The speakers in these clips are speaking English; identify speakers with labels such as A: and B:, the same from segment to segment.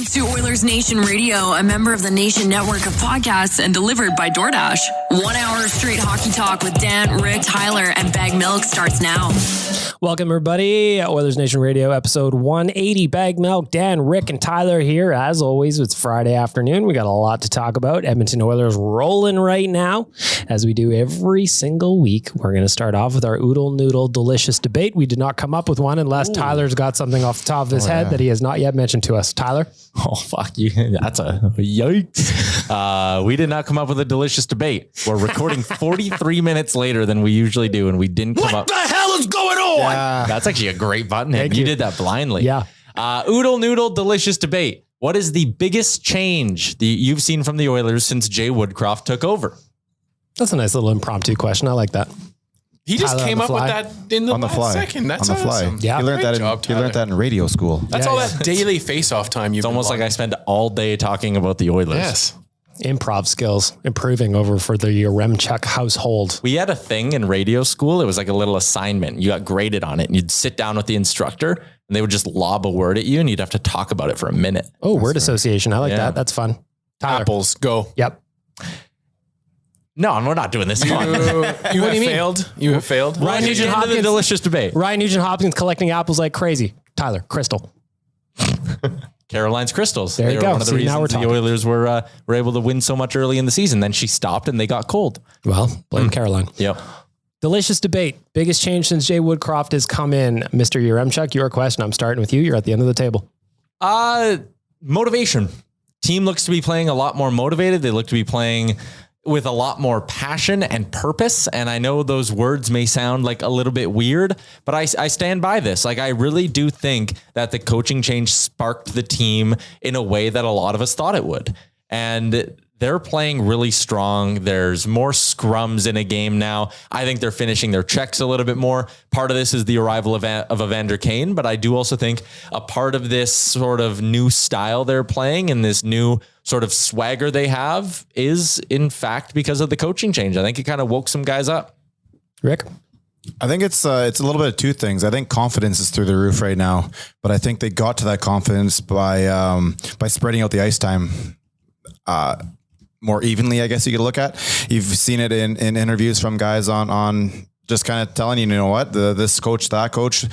A: listening to Oilersnation Radio, a member of the Nation network of podcasts and delivered by DoorDash. 1 hour of straight hockey talk with Dan, Rick, Tyler, and Bag Milk starts now.
B: Welcome, everybody. Oilersnation Radio, episode 180. Bag Milk, Dan, Rick, and Tyler here. As always, it's Friday afternoon. We got a lot to talk about. Edmonton Oilers rolling right now, as we do every single week. We're going to start off with our Oodle Noodle Delicious debate. We did not come up with one unless Tyler's got something off the top of his head that he has not yet mentioned to us. Tyler?
C: Oh, fuck you. That's a yikes. We did not come up with a delicious debate. We're recording 43 minutes later than we usually do, and we didn't come up.
D: What the hell is going on?
C: That's actually a great button. You did that blindly.
B: Yeah.
C: Oodle Noodle Delicious Debate. What is the biggest change that you've seen from the Oilers since Jay Woodcroft took over?
B: That's a nice little impromptu question. I like that.
D: He just
B: Tyler
D: came up with that in the last second. That's on the fly.
B: Yeah.
E: He learned that in radio school.
D: That's all that daily face-off time you've
C: It's almost like I spend all day talking about the Oilers.
D: Yes.
B: Improv skills improving over for the Yaremchuk household.
C: We had a thing in radio school. It was like a little assignment. You got graded on it, and you'd sit down with the instructor, and they would just lob a word at you, and you'd have to talk about it for a minute.
B: Oh, word association. I like that. That's fun. Tyler.
D: Apples, go.
B: Yep.
C: No, we're not doing this.
D: You have failed. You have failed.
B: Ryan Nugent Hopkins.
C: The delicious debate.
B: Ryan Nugent Hopkins collecting apples like crazy. Tyler, Crystal.
C: Caroline's Crystals.
B: There you
C: were
B: go.
C: one of the
B: See, now we're
C: reasons the
B: talking.
C: Oilers were able to win so much early in the season. Then she stopped and they got cold.
B: Well, blame Caroline.
C: Yep.
B: Delicious debate. Biggest change since Jay Woodcroft has come in. Mr. Yaremchuk, your question. I'm starting with you. You're at the end of the table.
C: Motivation. Team looks to be playing a lot more motivated. They look to be playing with a lot more passion and purpose. And I know those words may sound like a little bit weird, but I stand by this. Like, I really do think that the coaching change sparked the team in a way that a lot of us thought it would. And they're playing really strong. There's more scrums in a game now. I think they're finishing their checks a little bit more. Part of this is the arrival of Evander Kane, but I do also think a part of this sort of new style they're playing and this new sort of swagger they have is in fact because of the coaching change. I think it kind of woke some guys up.
B: Rick?
E: I think it's a little bit of two things. I think confidence is through the roof right now, but I think they got to that confidence by spreading out the ice time more evenly, I guess you could look at. You've seen it in interviews from guys on just kind of telling you know what, this coach, that coach.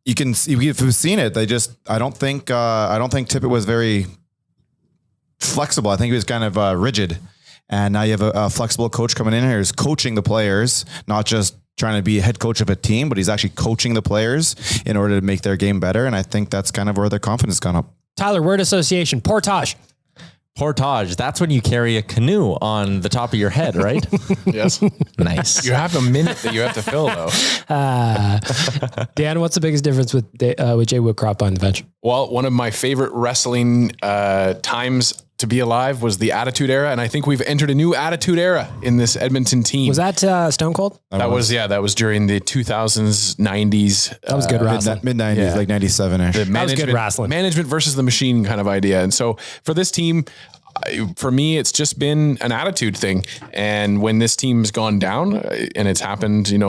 E: If you've seen it, I don't think Tippett was very flexible. I think he was kind of rigid. And now you have a flexible coach coming in here who's coaching the players, not just trying to be a head coach of a team, but he's actually coaching the players in order to make their game better. And I think that's kind of where their confidence has gone up.
B: Tyler, word association. Portage.
C: Portage. That's when you carry a canoe on the top of your head, right?
D: Yes.
C: Nice.
D: You have a minute that you have to fill, though.
B: Dan, what's the biggest difference with Jay Woodcroft on the bench?
D: Well, one of my favorite wrestling times to be alive was the Attitude Era, and I think we've entered a new Attitude Era in this Edmonton team.
B: Was that Stone Cold?
D: That was during the 2000s, 90s.
B: That was good wrestling.
E: Mid-90s, like 97-ish.
B: That was good wrestling.
D: Management versus the machine kind of idea. And so for this team, for me, it's just been an attitude thing. And when this team's gone down, and it's happened, in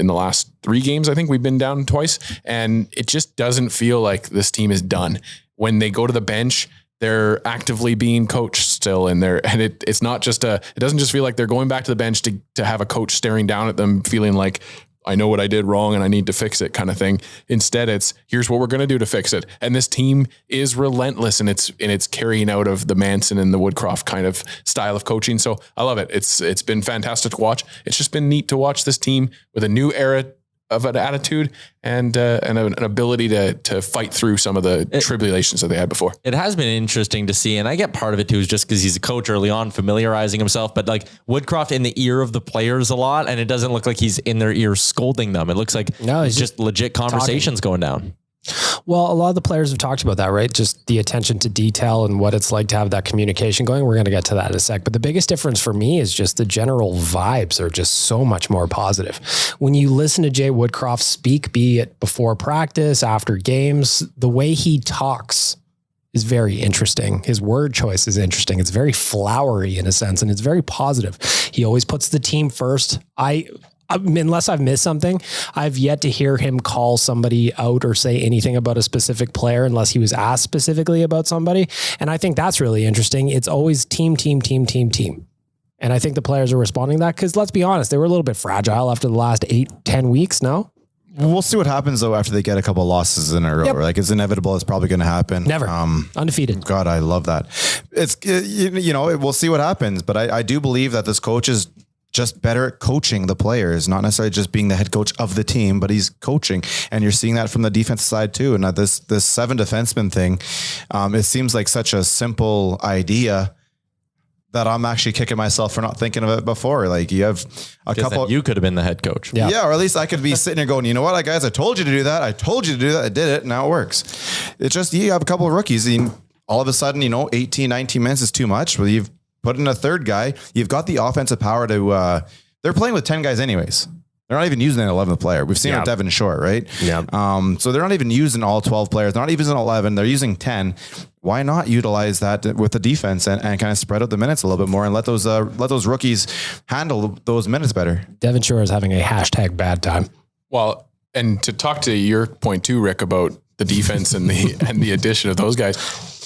D: the last 3 games, I think we've been down twice, and it just doesn't feel like this team is done. When they go to the bench, they're actively being coached still in there. And it's not just it doesn't just feel like they're going back to the bench to have a coach staring down at them, feeling like, I know what I did wrong and I need to fix it kind of thing. Instead, it's here's what we're going to do to fix it. And this team is relentless in its carrying out of the Manson and the Woodcroft kind of style of coaching. So I love it. It's been fantastic to watch. It's just been neat to watch this team with a new era of an attitude and an ability to fight through some of the tribulations that they had before.
C: It has been interesting to see, and I get part of it too is just because he's a coach early on, familiarizing himself, but like Woodcroft in the ear of the players a lot, and it doesn't look like he's in their ear scolding them. It looks like it's just legit conversations going down.
B: Well, a lot of the players have talked about that, right? Just the attention to detail and what it's like to have that communication going. We're going to get to that in a sec. But the biggest difference for me is just the general vibes are just so much more positive. When you listen to Jay Woodcroft speak, be it before practice, after games, the way he talks is very interesting. His word choice is interesting. It's very flowery in a sense, and it's very positive. He always puts the team first. unless I've missed something, I've yet to hear him call somebody out or say anything about a specific player unless he was asked specifically about somebody. And I think that's really interesting. It's always team. And I think the players are responding to that because let's be honest, they were a little bit fragile after the last 8-10 weeks. No?
E: We'll see what happens though after they get a couple of losses in a row. Yep. Like it's inevitable. It's probably going to happen.
B: Never undefeated.
E: God, I love that. It's we'll see what happens. But I do believe that this coach is just better at coaching the players, not necessarily just being the head coach of the team, but he's coaching. And you're seeing that from the defensive side too. And this 7 defenseman thing, it seems like such a simple idea that I'm actually kicking myself for not thinking of it before. Like you have a couple,
C: you could have been the head coach.
E: Yeah. Or at least I could be sitting there going, you know what, guys, I told you to do that. I told you to do that. I did it. Now it works. It's just, you have a couple of rookies and all of a sudden, 18, 19 minutes is too much. Well, you've put in a third guy. You've got the offensive power to, they're playing with 10 guys anyways. They're not even using an 11th player. We've seen it with Devin Short, right?
B: Yeah.
E: So they're not even using all 12 players. They're not even using 11. They're using 10. Why not utilize that with the defense and kind of spread out the minutes a little bit more and let those rookies handle those minutes better?
B: Devin Shore is having a hashtag bad time.
D: Well, and to talk to your point too, Rick, about the defense and the addition of those guys,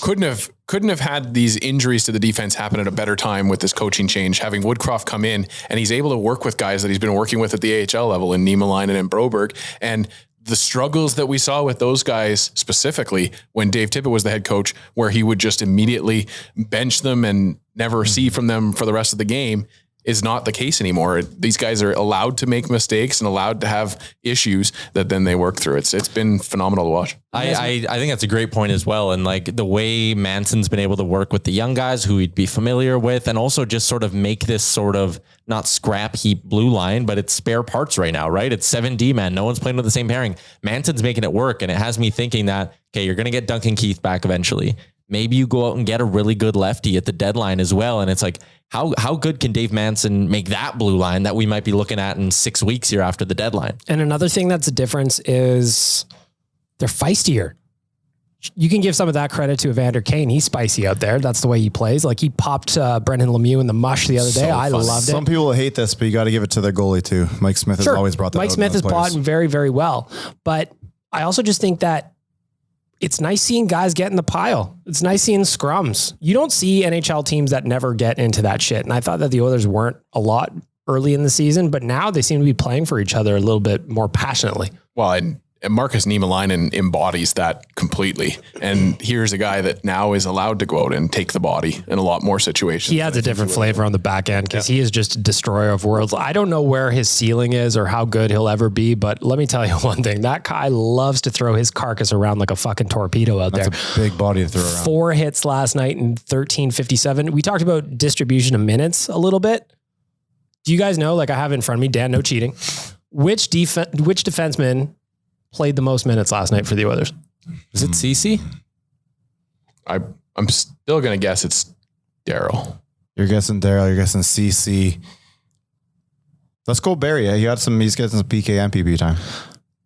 D: couldn't have had these injuries to the defense happen at a better time with this coaching change, having Woodcroft come in and he's able to work with guys that he's been working with at the AHL level in Niemelainen and Broberg. And the struggles that we saw with those guys specifically when Dave Tippett was the head coach, where he would just immediately bench them and never see from them for the rest of the game, is not the case anymore. These guys are allowed to make mistakes and allowed to have issues that then they work through. It's been phenomenal to watch.
C: I think that's a great point as well. And like the way Manson's been able to work with the young guys who he'd be familiar with, and also just sort of make this sort of not scrap heap blue line, but it's spare parts right now, right? It's 7D, man. No one's playing with the same pairing. Manson's making it work. And it has me thinking that, okay, you're going to get Duncan Keith back eventually. Maybe you go out and get a really good lefty at the deadline as well. And it's like, how good can Dave Manson make that blue line that we might be looking at in 6 weeks here after the deadline?
B: And another thing that's a difference is they're feistier. You can give some of that credit to Evander Kane. He's spicy out there. That's the way he plays. Like he popped Brendan Lemieux in the mush the other day. I loved it.
E: Some people hate this, but you got to give it to their goalie too. Mike Smith has always brought that
B: Mike Smith has brought him very, very well. But I also just think that it's nice seeing guys get in the pile. It's nice seeing scrums. You don't see NHL teams that never get into that shit. And I thought that the Oilers weren't a lot early in the season, but now they seem to be playing for each other a little bit more passionately.
D: Well, and Marcus Niemelainen embodies that completely. And here's a guy that now is allowed to go out and take the body in a lot more situations.
B: He adds a different flavor on the back end because he is just a destroyer of worlds. I don't know where his ceiling is or how good he'll ever be, but let me tell you one thing. That guy loves to throw his carcass around like a fucking torpedo out there.
E: That's a big body to throw around. 4
B: hits last night in 13:57. We talked about distribution of minutes a little bit. Do you guys know, like I have in front of me, Dan, no cheating, which defenseman played the most minutes last night for the Oilers?
C: Is it CC?
D: I'm still going to guess it's Daryl.
E: You're guessing Daryl. You're guessing CC. Let's go Barry. He's getting some PK and PP time.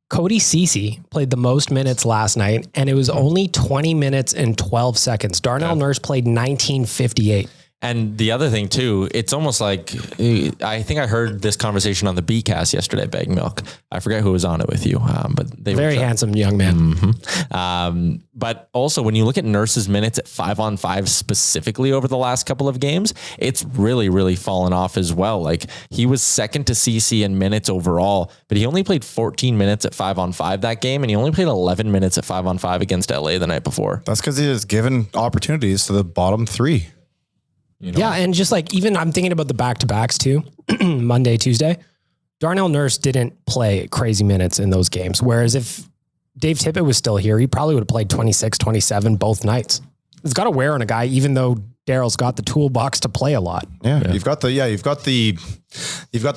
B: Cody Ceci played the most minutes last night, and it was only 20 minutes and 12 seconds. Darnell Nurse played 19:58.
C: And the other thing too, it's almost like, I think I heard this conversation on the B-cast yesterday, Bag Milk. I forget who was on it with you, but they
B: very handsome young man.
C: Mm-hmm. But also when you look at Nurse's minutes at 5-on-5 specifically over the last couple of games, it's really, really fallen off as well. Like he was second to CC in minutes overall, but he only played 14 minutes at 5-on-5 that game. And he only played 11 minutes at 5-on-5 against LA the night before.
E: That's because he was given opportunities to the bottom 3.
B: You know? Yeah, and just like even I'm thinking about the back-to-backs too, Monday, Tuesday. Darnell Nurse didn't play crazy minutes in those games. Whereas if Dave Tippett was still here, he probably would have played 26, 27 both nights. It's got to wear on a guy, even though Daryl's got the toolbox to play a lot.
E: Yeah. You've got the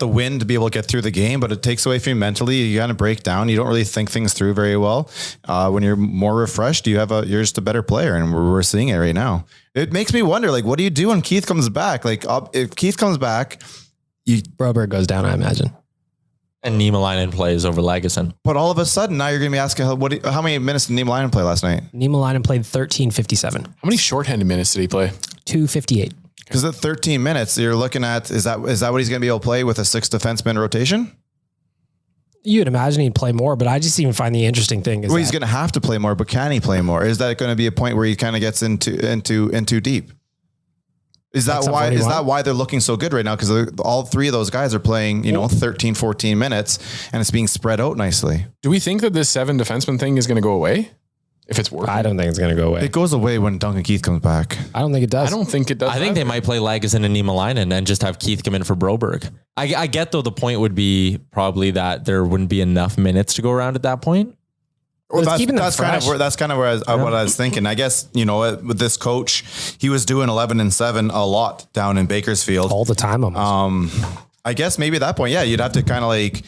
E: wind to be able to get through the game, but it takes away from you mentally. You got to break down. You don't really think things through very well. When you're more refreshed, you're just a better player, and we're seeing it right now. It makes me wonder, like, what do you do when Keith comes back? Like, if Keith comes back,
B: Broberg goes down, I imagine.
C: And Niemelainen plays over Lagesson.
E: But all of a sudden, now you're going to be asking, how many minutes did Niemelainen play last night?
B: Niemelainen played 13:57.
D: How many shorthanded minutes did he play?
B: 2:58.
E: Because at 13 minutes, you're looking at, is that what he's going to be able to play with a 6 defenseman rotation?
B: You'd imagine he'd play more, but I just even find the interesting thing is
E: he's going to have to play more, but can he play more? Is that going to be a point where he kind of gets into deep? Is that why they're looking so good right now? Because all three of those guys are playing, 13, 14 minutes, and it's being spread out nicely.
D: Do we think that this 7 defenseman thing is going to go away? If it's working?
B: I don't think it's going to go away.
E: It goes away when Duncan Keith comes back.
B: I don't think it does.
D: I don't think it does.
C: I think they might play Lagesson and Niemelainen and just have Keith come in for Broberg. I get, though, the point would be probably that there wouldn't be enough minutes to go around at that point.
B: Well, that's
E: kind of where what I was thinking. I guess, with this coach, he was doing 11-7 a lot down in Bakersfield.
B: All the time almost.
E: I guess maybe at that point, you'd have to kind of like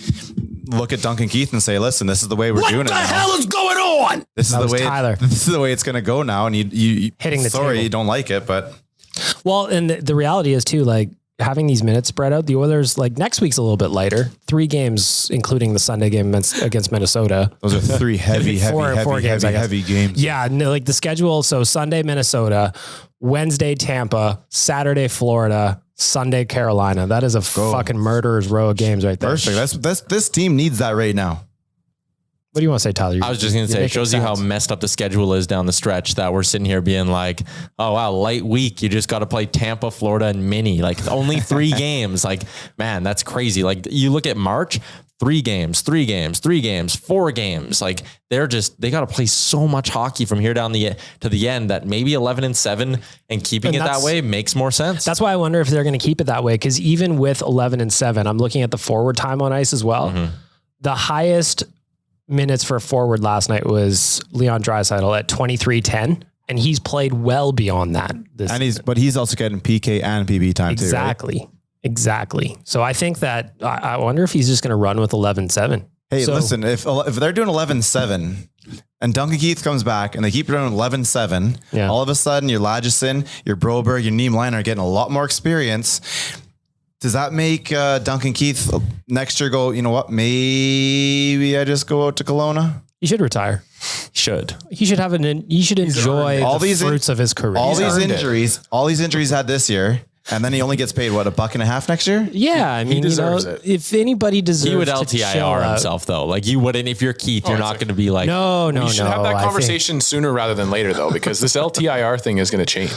E: look at Duncan Keith and say, listen, this is the way we're doing it. What the hell is going on? This is the way it's going to go now. And you
B: hitting the table.
E: You don't like it, but.
B: Well, and the reality is too, like having these minutes spread out, the Oilers, like next week's a little bit lighter. 3 games, including the Sunday game against Minnesota.
E: Those are 3 heavy games.
B: Yeah. No, like the schedule. So Sunday, Minnesota, Wednesday, Tampa, Saturday, Florida, Sunday, Carolina. That is a fucking murderer's row of games right there.
E: Perfect. This team needs that right now.
B: What do you want to say, Tyler?
C: I was just going to say, it shows you how messed up the schedule is down the stretch that we're sitting here being like, oh, wow, light week. You just got to play Tampa, Florida, and Mini. Like only 3 games. Like, man, that's crazy. Like you look at March, 3 games, 4 games. Like they got to play so much hockey from here down to the end that maybe 11-7 and keeping it that way makes more sense.
B: That's why I wonder if they're going to keep it that way. Cause even with 11-7, I'm looking at the forward time on ice as well. Mm-hmm. The highest minutes for a forward last night was Leon Draisaitl at 23:10, and he's played well beyond that.
E: But he's also getting PK and PB time too. Right?
B: Exactly. So I think that I wonder if he's just going to run with 11-7.
E: Hey, listen, if they're doing 11-7 and Duncan Keith comes back and they keep doing 11-7, all of a sudden your Lagesson, your Broberg, your Niemelainen are getting a lot more experience. Does that make Duncan Keith next year go, you know what, maybe I just go out to Kelowna?
B: He should retire. He should enjoy all the fruits of his career.
E: All these injuries had this year. And then he only gets paid, what, $1.50 next year?
B: Yeah. I mean,
D: he deserves it.
B: If anybody deserves
C: he would LTIR himself though. Like you wouldn't, if you're Keith, you're not going to be like,
B: no.
D: You should have that conversation sooner rather than later though, because this LTIR thing is going to change.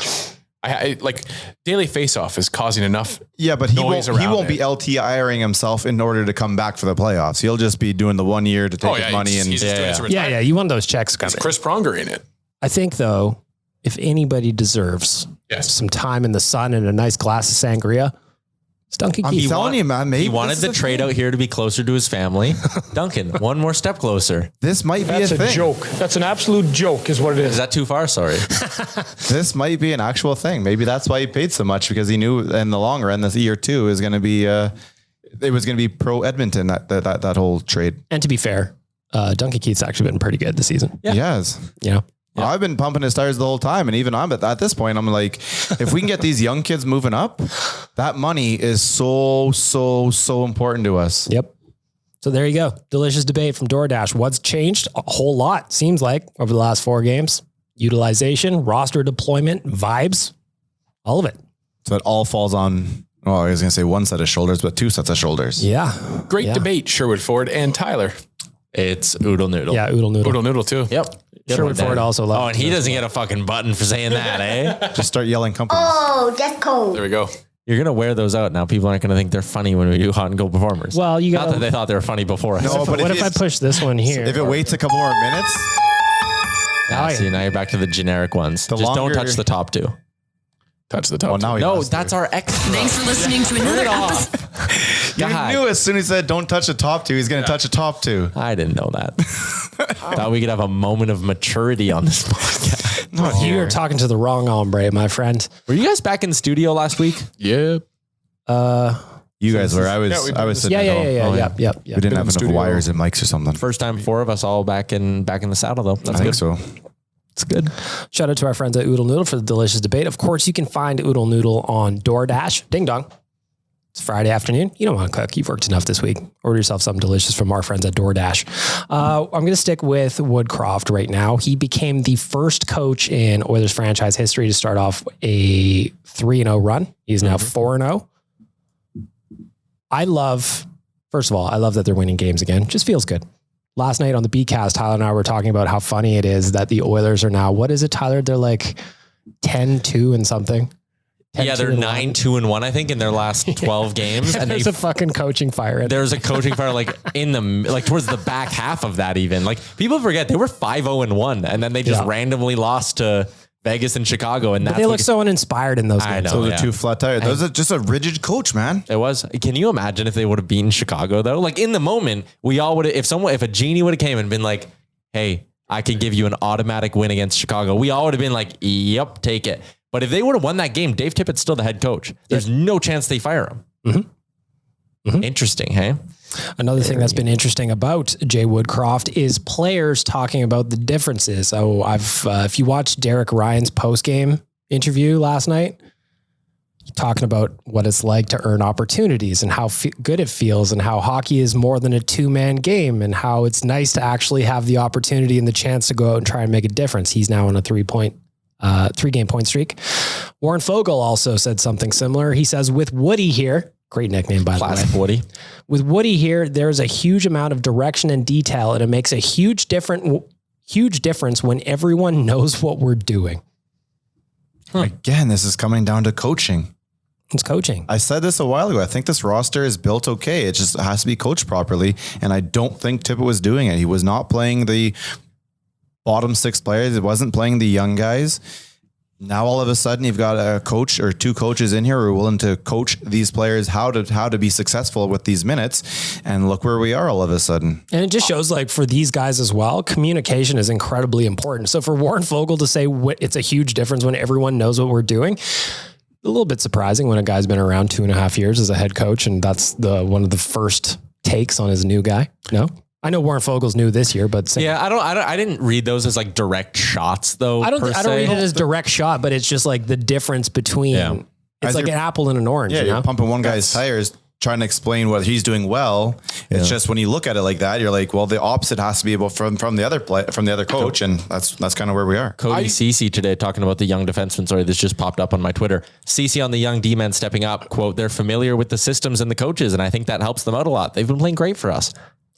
D: I like daily face-off is causing enough.
E: Yeah, but he won't be LTIring himself in order to come back for the playoffs. He'll just be doing the 1 year to take his money and
B: you want those checks coming.
D: It's Chris Pronger in it.
B: I think though, if anybody deserves some time in the sun and a nice glass of sangria, it's Duncan Keith.
E: I'm telling you, man.
C: He wanted the trade out here to be closer to his family. Duncan, one more step closer.
E: This might be a thing.
F: That's a joke. That's an absolute joke is what it is.
C: Is that too far? Sorry.
E: This might be an actual thing. Maybe that's why he paid so much, because he knew in the long run, this year 2 is going to be, it was going to be pro Edmonton, that whole trade.
B: And to be fair, Duncan Keith's actually been pretty good this season.
E: Yeah. He has.
B: Yeah.
E: Yeah. I've been pumping his tires the whole time. And even at this point, I'm like, if we can get these young kids moving up, that money is so important to us.
B: Yep. So there you go. Delicious debate from DoorDash. What's changed? A whole lot, seems like, over the last 4 games. Utilization, roster deployment, vibes, all of it.
E: So it all falls on, I was going to say 1 set of shoulders, but 2 sets of shoulders.
B: Yeah.
D: Great debate, Sherwood Ford and Tyler.
C: It's Oodle Noodle.
B: Yeah, Oodle Noodle.
D: Oodle Noodle too.
C: Yep.
B: Sherwood Ford also loves.
C: Oh, and he doesn't get a fucking button for saying that, eh?
E: Just start yelling companies.
G: Oh, that's cold.
D: There we go.
C: You're going to wear those out now. People aren't going to think they're funny when we do hot and cold performers.
B: Well, you got
C: Not that they thought they were funny before.
E: No, but
B: what if I push this one here?
E: If it waits a couple more minutes.
C: See, now you're back to the generic ones. Just don't touch the top 2.
D: Touch the top.
E: Oh, now
C: No, that's our ex.
A: Thanks for listening to another episode.
E: You knew as soon as he said don't touch the top 2, he's going to touch the top 2.
C: I didn't know that. Thought we could have a moment of maturity on this podcast.
B: You are talking to the wrong hombre, my friend.
C: Were you guys back in the studio last week?
D: Yeah.
E: You guys were. I was sitting at home.
B: Yep.
E: We didn't have enough wires and mics or something.
C: First time 4 of us all back in the saddle though. That's
E: I
C: good.
E: think so.
B: It's good. Shout out to our friends at Oodle Noodle for the delicious debate. Of course, you can find Oodle Noodle on DoorDash. Ding dong. It's Friday afternoon. You don't want to cook. You've worked enough this week. Order yourself something delicious from our friends at DoorDash. I'm going to stick with Woodcroft right now. He became the first coach in Oilers franchise history to start off a 3-0 run. He's now 4-0. I love First of all, I love that they're winning games again. Just feels good. Last night on the B-cast, Tyler and I were talking about how funny it is that the Oilers are now, what is it, Tyler? They're like 10-2 and something.
C: Yeah, they're 9-2-1, I think, in their last 12 games. And
B: there's a fucking coaching fire.
C: There's a coaching fire towards the back half of that even. Like, people forget they were 5-0-1, and then they just randomly lost to Vegas and Chicago. And
B: they look so uninspired in those games.
C: I know,
E: so they're too flat tire. Those are just a rigid coach, man.
C: It was. Can you imagine if they would have beaten Chicago though? Like in the moment, we all would have, if a genie would have came and been like, hey, I can give you an automatic win against Chicago, we all would have been like, yep, take it. But if they would have won that game, Dave Tippett's still the head coach. There's no chance they fire him. Mm-hmm. Mm-hmm. Interesting, hey?
B: Another thing that's been interesting about Jay Woodcroft is players talking about the differences. So if you watched Derek Ryan's post-game interview last night, talking about what it's like to earn opportunities and how good it feels and how hockey is more than a two-man game and how it's nice to actually have the opportunity and the chance to go out and try and make a difference. He's now on a 3-game point streak. Warren Fogle also said something similar. He says, with Woody here, great nickname, by the way.
C: Woody.
B: With Woody here, there's a huge amount of direction and detail, and it makes a huge difference when everyone knows what we're doing.
E: Again, this is coming down to coaching.
B: It's coaching.
E: I said this a while ago. I think this roster is built okay. It just has to be coached properly, and I don't think Tippett was doing it. He was not playing the bottom six players. It wasn't playing the young guys. Now all of a sudden you've got a coach or two coaches in here who are willing to coach these players how to be successful with these minutes. And look where we are all of a sudden.
B: And it just shows, like, for these guys as well, communication is incredibly important. So for Warren Fogle to say it's a huge difference when everyone knows what we're doing, a little bit surprising when a guy's been around 2.5 years as a head coach, and that's one of the first takes on his new guy. No? I know Warren Fogle's new this year, but
C: I didn't read those as like direct shots though.
B: I don't read it as direct shot, but it's just like the difference between it's like an apple and an orange.
E: Yeah,
B: you know?
E: You're pumping one guy's tires, trying to explain what he's doing well. It's just when you look at it like that, you're like, well, the opposite has to be able from the other coach, and that's kind of where we are.
C: Cody Ceci today talking about the young defenseman. Sorry, this just popped up on my Twitter. Ceci on the young D-men stepping up. Quote: they're familiar with the systems and the coaches, and I think that helps them out a lot. They've been playing great for us.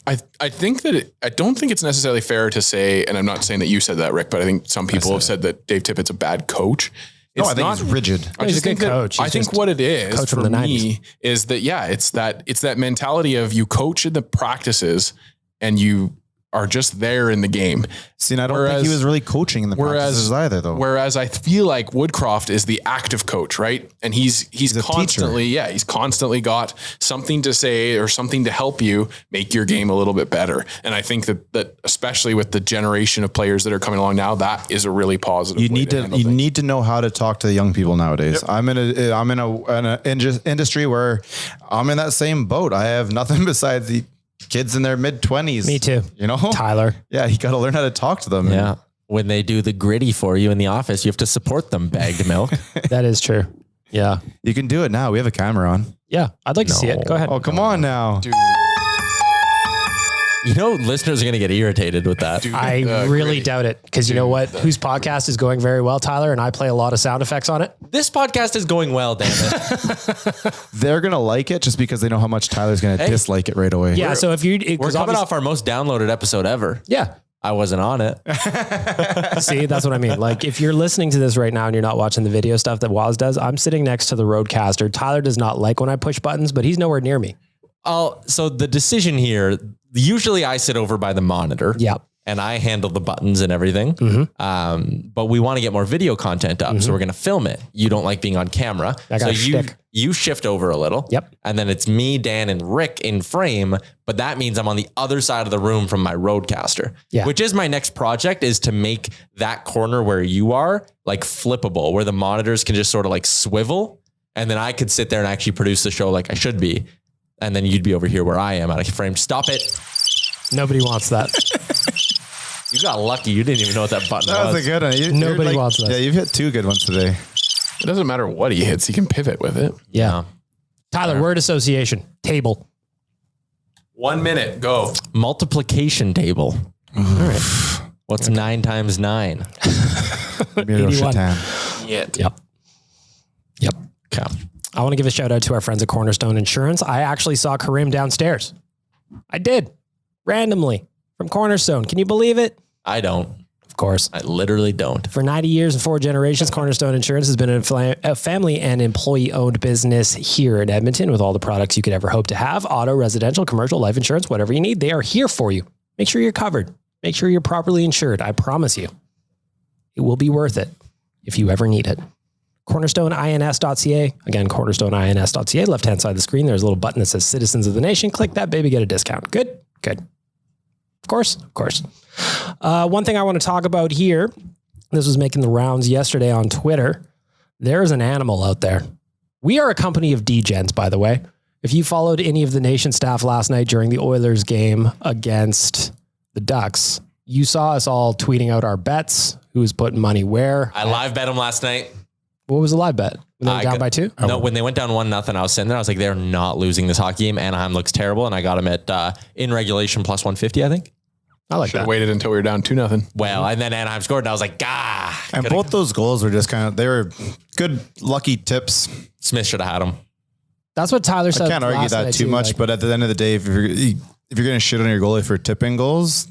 D: I think that I don't think it's necessarily fair to say, and I'm not saying that you said that, Rick, but I think some people have said that Dave Tippett's a bad coach.
E: I think he's rigid.
D: I just think coach. I think what it is for me is that, it's that mentality of you coach in the practices and you are just there in the game.
E: See, and I don't think he was really coaching in the practices either, though.
D: Whereas I feel like Woodcroft is the active coach, right? And he's constantly, he's constantly got something to say or something to help you make your game a little bit better. And I think that especially with the generation of players that are coming along now, that is a really positive.
E: You need to know how to talk to the young people nowadays. Yep. I'm in an industry where I'm in that same boat. I have nothing besides the kids in their mid-20s.
B: Me too.
E: You know?
B: Tyler.
E: Yeah, you got to learn how to talk to them.
C: Yeah. When they do the gritty for you in the office, you have to support them, bagged milk.
B: That is true. Yeah.
E: You can do it now. We have a camera on.
B: Yeah. I'd like to see it. Go ahead.
E: Oh, come on now.
D: Dude.
C: You know, listeners are going to get irritated with that.
B: Dude, I really doubt it. Because you know what? Whose podcast is going very well, Tyler, and I play a lot of sound effects on it.
C: This podcast is going well, damn it.
E: They're going to like it just because they know how much Tyler's going to dislike it right away.
B: Yeah. So if
C: we're coming off our most downloaded episode ever.
B: Yeah.
C: I wasn't on it.
B: See, that's what I mean. Like, if you're listening to this right now and you're not watching the video stuff that Waz does, I'm sitting next to the Roadcaster. Tyler does not like when I push buttons, but he's nowhere near me.
C: So the decision here, usually I sit over by the monitor.
B: Yep.
C: And I handle the buttons and everything. Mm-hmm. But we want to get more video content up. Mm-hmm. So we're going to film it. You don't like being on camera. So you shift over a little.
B: Yep.
C: And then it's me, Dan, and Rick in frame. But that means I'm on the other side of the room from my Roadcaster. Yeah. Which is my next project, is to make that corner where you are like flippable, where the monitors can just sort of like swivel. And then I could sit there and actually produce the show like I should be. And then you'd be over here where I am out of frame. Stop it.
B: Nobody wants that.
C: You got lucky. You didn't even know what that button was.
E: That was a good one.
B: Nobody wants that.
E: Yeah, you've hit two good ones today.
D: It doesn't matter what he hits. He can pivot with it.
B: Yeah. Tyler, word association. Table.
D: 1 minute. Go.
C: Multiplication table.
B: All right.
C: What's 9 times 9?
B: 81.
D: Yep.
B: Okay. I want to give a shout out to our friends at Cornerstone Insurance. I actually saw Karim downstairs I did. Randomly. From Cornerstone. Can you believe it?
C: I don't.
B: Of course.
C: I literally don't.
B: For 90 years and 4 generations, Cornerstone Insurance has been a family and employee-owned business here in Edmonton with all the products you could ever hope to have. Auto, residential, commercial, life insurance, whatever you need, they are here for you. Make sure you're covered. Make sure you're properly insured. I promise you. It will be worth it if you ever need it. CornerstoneINS.ca. Again, CornerstoneINS.ca. Left-hand side of the screen, there's a little button that says Citizens of the Nation. Click that, baby, get a discount. Good? Good. Of course. One thing I want to talk about here, this was making the rounds yesterday on Twitter. There is an animal out there. We are a company of degens, by the way. If you followed any of the Nation staff last night during the Oilers game against the Ducks, you saw us all tweeting out our bets, who was putting money where.
C: I live bet them last night.
B: What was the live bet? When they went down by 2?
C: No, when they went down 1-0, I was sitting there. I was like, they're not losing this hockey game. Anaheim looks terrible. And I got them at in regulation plus 150, I think.
B: I like
D: Should have
B: that.
D: waited until we were down 2-0.
C: Well, and then Anaheim scored, and I was like,
E: And both those goals were just they were good, lucky tips.
C: Smith should have had them.
B: That's what Tyler said.
E: I can't argue
B: last
E: that
B: night
E: too much,
B: like,
E: but at the end of the day, if you're going to shit on your goalie for tipping goals,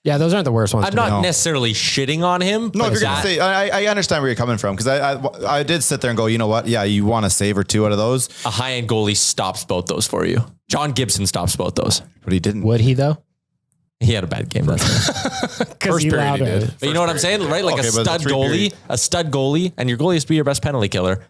B: yeah, those aren't the worst ones.
C: I'm not necessarily shitting on him.
E: no, if you're going to say, I understand where you're coming from, because I did sit there and go, you know what? Yeah, you want to save or 2 out of those.
C: A high-end goalie stops both those for you. John Gibson stops both those.
E: But he didn't.
B: Would he, though?
C: He had a bad game. That's
D: First period he did.
C: But you know what I'm saying, right? Like
E: Okay,
C: a
E: but
C: stud goalie, and your goalie has to be your best penalty killer.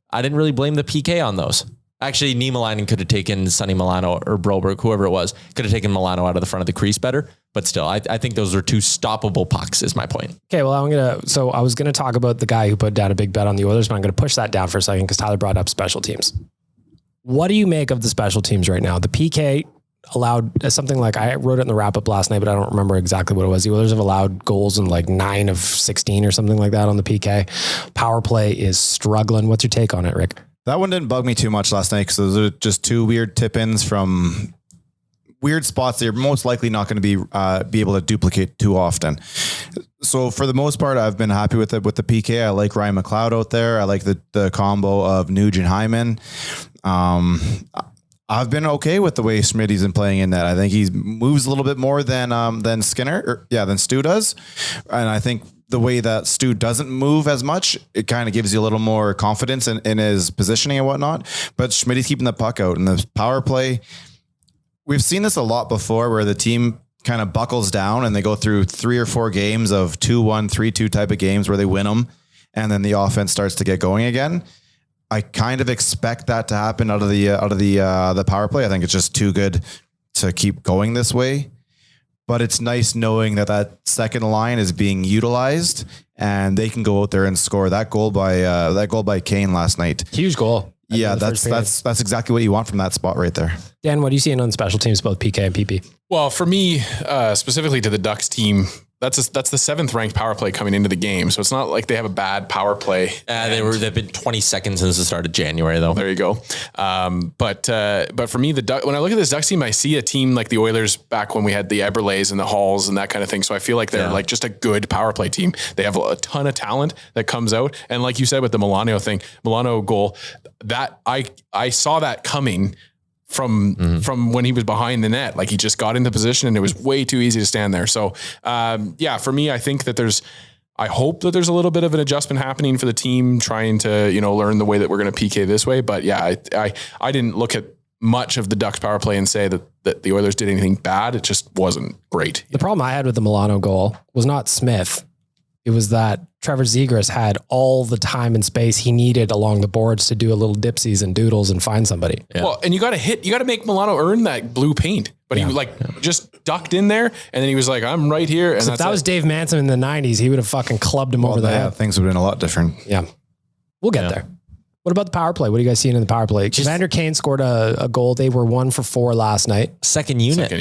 C: I didn't really blame the PK on those. Actually, Niemelainen could have taken Sonny Milano or Broberg, whoever it was, could have taken Milano out of the front of the crease better. But still, I think those are 2 stoppable pucks is my point.
B: Okay, well, I was going to talk about the guy who put down a big bet on the Oilers, but I'm going to push that down for a second because Tyler brought up special teams. What do you make of the special teams right now? The PK allowed something like, I wrote it in the wrap up last night, but I don't remember exactly what it was. The Oilers have allowed goals in like 9 of 16 or something like that on the PK. Power play is struggling. What's your take on it, Rick?
E: That one didn't bug me too much last night because those are just 2 weird tip-ins from weird spots that you're most likely not going to be able to duplicate too often. So for the most part, I've been happy with it with the PK. I like Ryan McLeod out there. I like the combo of Nuge and Hyman. I've been okay with the way Smitty's been playing in that. I think he moves a little bit more than Skinner, than Stu does. And I think the way that Stu doesn't move as much, it kind of gives you a little more confidence in his positioning and whatnot. But Smitty's keeping the puck out, and the power play, we've seen this a lot before where the team kind of buckles down and they go through 3 or 4 games of 2-1, 3-2 type of games where they win them. And then the offense starts to get going again. I kind of expect that to happen out of the power play. I think it's just too good to keep going this way. But it's nice knowing that second line is being utilized and they can go out there and score. That goal by Kane last night.
B: Huge goal.
E: Yeah, that's exactly what you want from that spot right there.
B: Dan, what are you seeing on special teams, both PK and PP?
D: Well, for me, specifically to the Ducks team, that's the 7th ranked power play coming into the game. So it's not like they have a bad power play.
C: They've been 20 seconds since the start of January, though.
D: There you go. But for me, when I look at this Ducks team, I see a team like the Oilers back when we had the Eberles and the Halls and that kind of thing. So I feel like they're like just a good power play team. They have a ton of talent that comes out. And like you said with the Milano goal, that I saw that coming from when he was behind the net. Like he just got into position and it was way too easy to stand there. So for me, I think that I hope that there's a little bit of an adjustment happening for the team trying to, learn the way that we're going to PK this way. But yeah, I didn't look at much of the Ducks power play and say that the Oilers did anything bad. It just wasn't great.
B: The problem I had with the Milano goal was not Smith. It was that Trevor Zegras had all the time and space he needed along the boards to do a little dipsies and doodles and find somebody.
D: Yeah. Well, and you got to make Milano earn that blue paint, but he just ducked in there and then he was like, I'm right here. And
B: if that was Dave Manson in the 90s, he would have fucking clubbed him over the head.
E: Things would have been a lot different.
B: Yeah. We'll get there. What about the power play? What are you guys seeing in the power play? Evander Kane scored a goal. They were 1 for 4 last night.
C: Second unit.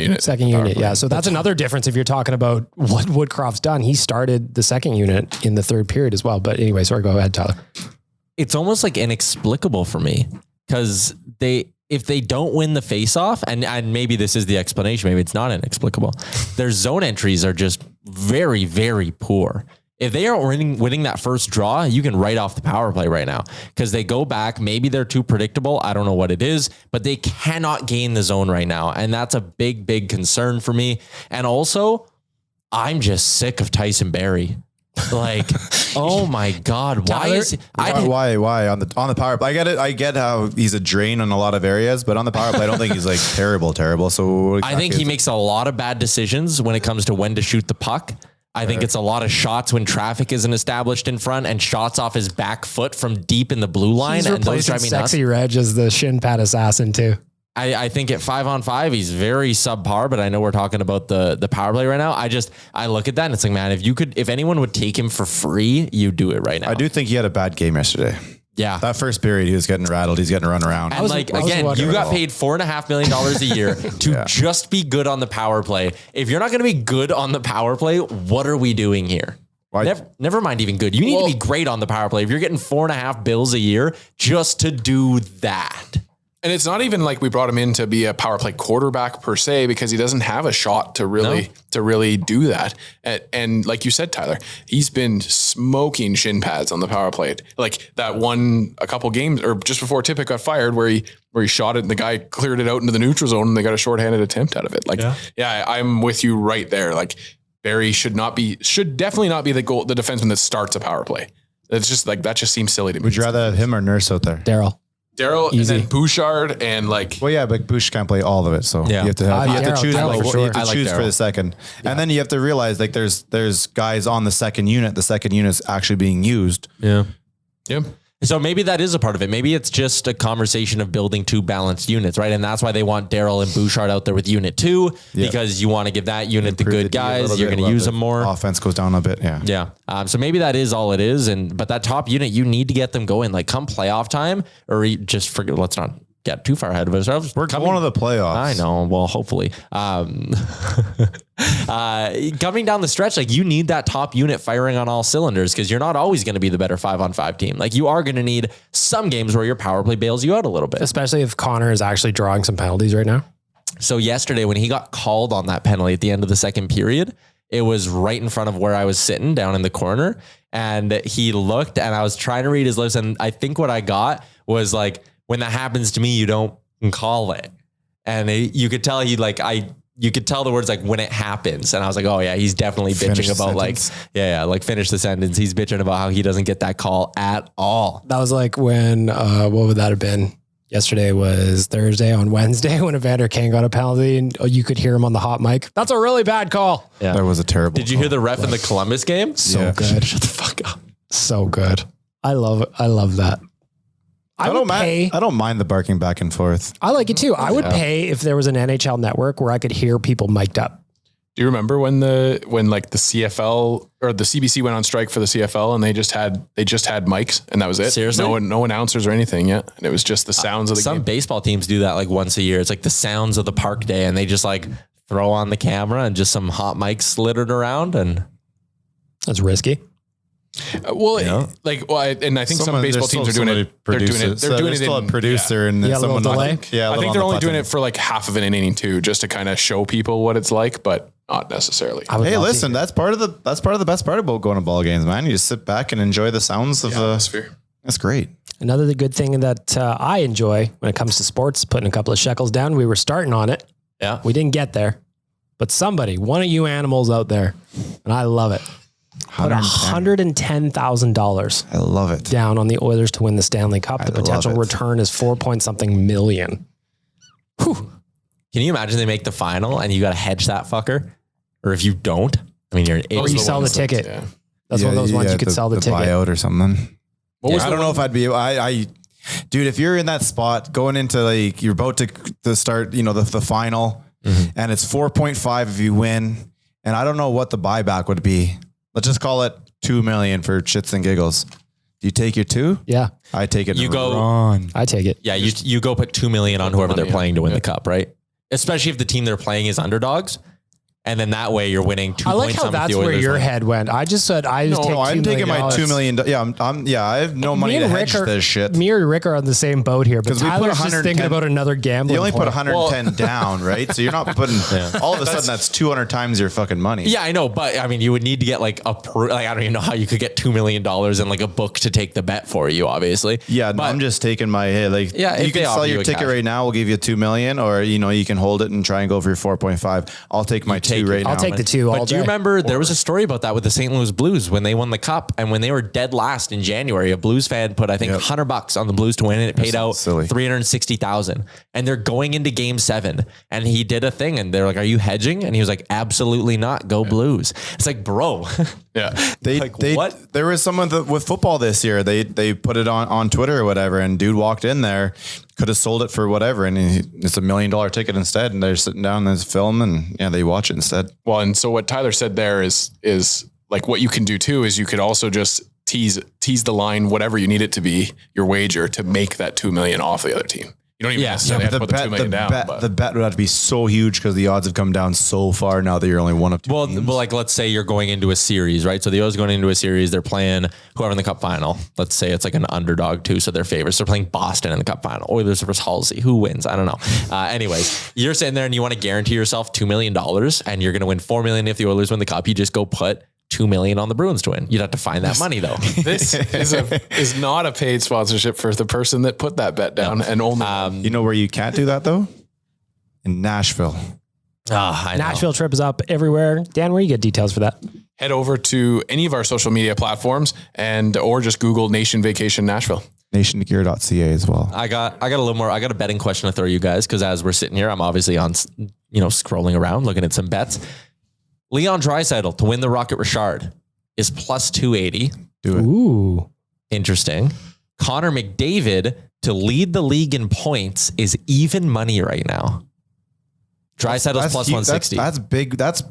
B: Yeah. So that's another difference if you're talking about what Woodcroft's done. He started the second unit in the 3rd period as well. But anyway, sorry, go ahead, Tyler.
C: It's almost like inexplicable for me because if they don't win the faceoff, and maybe this is the explanation, maybe it's not inexplicable. Their zone entries are just very, very poor. If they are winning that first draw, you can write off the power play right now because they go back. Maybe they're too predictable. I don't know what it is, but they cannot gain the zone right now. And that's a big, big concern for me. And also, I'm just sick of Tyson Barrie. Like, oh my God. Why
E: on the power play? I get how he's a drain on a lot of areas, but on the power play, I don't think he's like terrible. So
C: I think he makes a lot of bad decisions when it comes to when to shoot the puck. I think it's a lot of shots when traffic isn't established in front and shots off his back foot from deep in the blue line.
B: He's
C: and those
B: replacing
C: drive me
B: Sexy
C: nuts.
B: Reg as the shin pad assassin too.
C: I think at 5-on-5, he's very subpar, but I know we're talking about the power play right now. I look at that and it's like, man, if anyone would take him for free, you do it right now.
E: I do think he had a bad game yesterday.
C: Yeah.
E: That first period, he was getting rattled. He's getting run around.
C: And you got paid $4.5 million a year to just be good on the power play. If you're not going to be good on the power play, what are we doing here? Never mind even good. You need to be great on the power play. If you're getting $4.5 million a year just to do that.
D: And it's not even like we brought him in to be a power play quarterback per se, because he doesn't have a shot to really do that. And like you said, Tyler, he's been smoking shin pads on the power play. Like that one, a couple games or just before Tippett got fired where he shot it and the guy cleared it out into the neutral zone and they got a shorthanded attempt out of it. Like, I'm with you right there. Like Barrie should definitely not be the defenseman that starts a power play. It's just like, that just seems silly to me.
E: Would you rather have him or Nurse out there?
D: Daryl and then Bouchard and like.
E: Well, yeah, but Bush can't play all of it, so you have to choose. For the second, and then you have to realize like there's guys on the second unit. The second unit is actually being used.
C: Yeah. So maybe that is a part of it. Maybe it's just a conversation of building two balanced units, right? And that's why they want Daryl and Bouchard out there with unit 2 because you want to give that unit the good guys. You're going to use them more.
E: Offense goes down a bit.
C: Yeah. So maybe that is all it is. But that top unit, you need to get them going. Like come playoff time, or just forget. Let's not get too far ahead of ourselves.
E: We're coming to the playoffs.
C: I know. Well, hopefully. Coming down the stretch, like you need that top unit firing on all cylinders because you're not always going to be the better 5-on-5 team. Like you are going to need some games where your power play bails you out a little bit.
B: Especially if Connor is actually drawing some penalties right now.
C: So yesterday when he got called on that penalty at the end of the second period, it was right in front of where I was sitting down in the corner. And he looked and I was trying to read his lips. And I think what I got was like, when that happens to me, you don't call it. And you could tell you could tell the words like when it happens. And I was like, oh yeah, he's definitely bitching about like finish the sentence. He's bitching about how he doesn't get that call at all.
B: That was like when, what would that have been? Yesterday was Thursday. On Wednesday when Evander Kane got a penalty and you could hear him on the hot mic. That's a really bad call.
C: Yeah.
E: That was a terrible
C: Did you hear the ref in the Columbus game?
B: So good.
C: Shut the fuck up.
B: So good. I love it. I love that. I
E: don't mind the barking back and forth.
B: I like it too. I would pay if there was an NHL network where I could hear people mic'd up.
D: Do you remember when like the CFL or the CBC went on strike for the CFL and they just had mics and that was it?
C: Seriously?
D: No announcers or anything yet. And it was just the sounds of the game.
C: Some baseball teams do that like once a year. It's like the sounds of the park day and they just like throw on the camera and just some hot mics littered around and
B: that's risky.
D: And I think some baseball teams are doing it. They're doing it. They're doing it.
E: Still a producer and someone
B: delay.
D: I think they're only doing it for like half of an inning too, just to kind of show people what it's like, but not necessarily.
E: Hey, listen, that's part of the best part about going to ball games, man. You just sit back and enjoy the sounds of the
D: atmosphere.
E: That's great.
B: Another good thing that I enjoy when it comes to sports, putting a couple of shekels down. We were starting on it.
C: Yeah,
B: we didn't get there, but one of you animals out there, and I love it. Put $110,000.
E: I love it.
B: Down on the Oilers to win the Stanley Cup. The potential return is 4-point-something million.
C: Whew. Can you imagine they make the final and you got to hedge that fucker? Or if you don't, I mean, you're an idiot.
B: Or you sell the ticket. Yeah. That's one of those ones you could sell the ticket.
E: Buyout or something. I don't know if I'd be, dude, if you're in that spot going into like, you're about to start, the final and it's 4.5 if you win. And I don't know what the buyback would be. Let's just call it $2 million for shits and giggles. Do you take your 2?
B: Yeah.
E: I take it.
B: I take it.
C: Yeah. You go put $2 million on whoever they're playing to win the cup, right? Especially if the team they're playing is underdogs. And then that way you're winning 2
B: I like
C: points
B: how
C: on
B: that's
C: the
B: where
C: Oilers
B: your
C: win.
B: head went. I just said I just take
E: I'm
B: $2
E: taking
B: million.
E: my $2 million. Yeah, I have no money to hedge this shit.
B: Me or Rick are on the same boat here, but
E: we put
B: Tyler's just thinking about another gambling.
E: You only put
B: point.
E: 110 down, right? So you're not putting. All of a sudden, that's 200 times your fucking money.
C: Yeah, I know, but I mean, you would need to get like I don't even know how you could get $2 million in like a book to take the bet for you, obviously.
E: Yeah,
C: but
E: I'm just taking my hit. Like,
C: Yeah,
E: you
C: if they
E: can sell
C: offer you
E: your
C: a
E: ticket
C: cash.
E: right now. We'll give you $2 million, or you can hold it and try and go for your 4.5. I'll take my
C: take
E: 2
C: it.
E: right now.
B: I'll take the 2 all
C: But do you
B: day.
C: remember there was a story about that with the St. Louis Blues when they won the cup and when they were dead last in January, a Blues fan put, I think, $100 on the Blues to win and it paid out
E: silly.
C: $360,000. And they're going into game 7 and he did a thing and they're like, are you hedging? And he was like, absolutely not. Go Blues. It's like, bro.
D: Yeah.
C: What?
E: There was someone with football this year. They put it on Twitter or whatever, and dude walked in there, could have sold it for whatever, and it's $1 million ticket instead. And they're sitting down, there's film, and they watch it instead.
D: Well, and so what Tyler said there is like what you can do too is you could also just tease the line, whatever you need it to be, your wager to make that $2 million off the other team. You don't even necessarily have to put the $2 million down.
E: The bet would have to be so huge because the odds have come down so far now that you're only one of 2
C: Well,
E: teams.
C: like let's say you're going into a series, right? So the Oilers going into a series, they're playing whoever in the cup final. Let's say it's like an underdog too, so they're favorites. They're playing Boston in the cup final. Oilers versus Halsey. Who wins? I don't know. Anyways, you're sitting there and you want to guarantee yourself $2 million, and you're going to win $4 million if the Oilers win the cup. You just go put $2 million on the Bruins to win. You'd have to find that money though.
D: This is not a paid sponsorship for the person that put that bet down and only.
E: You know where you can't do that though? In Nashville.
C: I know.
B: Nashville trip is up everywhere. Dan, where you get details for that?
D: Head over to any of our social media platforms or just Google Nation Vacation Nashville.
E: Nationgear.ca as well.
C: I got a little more. I got a betting question to throw you guys because as we're sitting here, I'm obviously on, scrolling around looking at some bets. Leon Draisaitl to win the Rocket Richard is plus 280.
E: Do it.
B: Ooh.
C: Interesting. Connor McDavid to lead the league in points is even money right now. Draisaitl's plus 160.
E: That's big. That's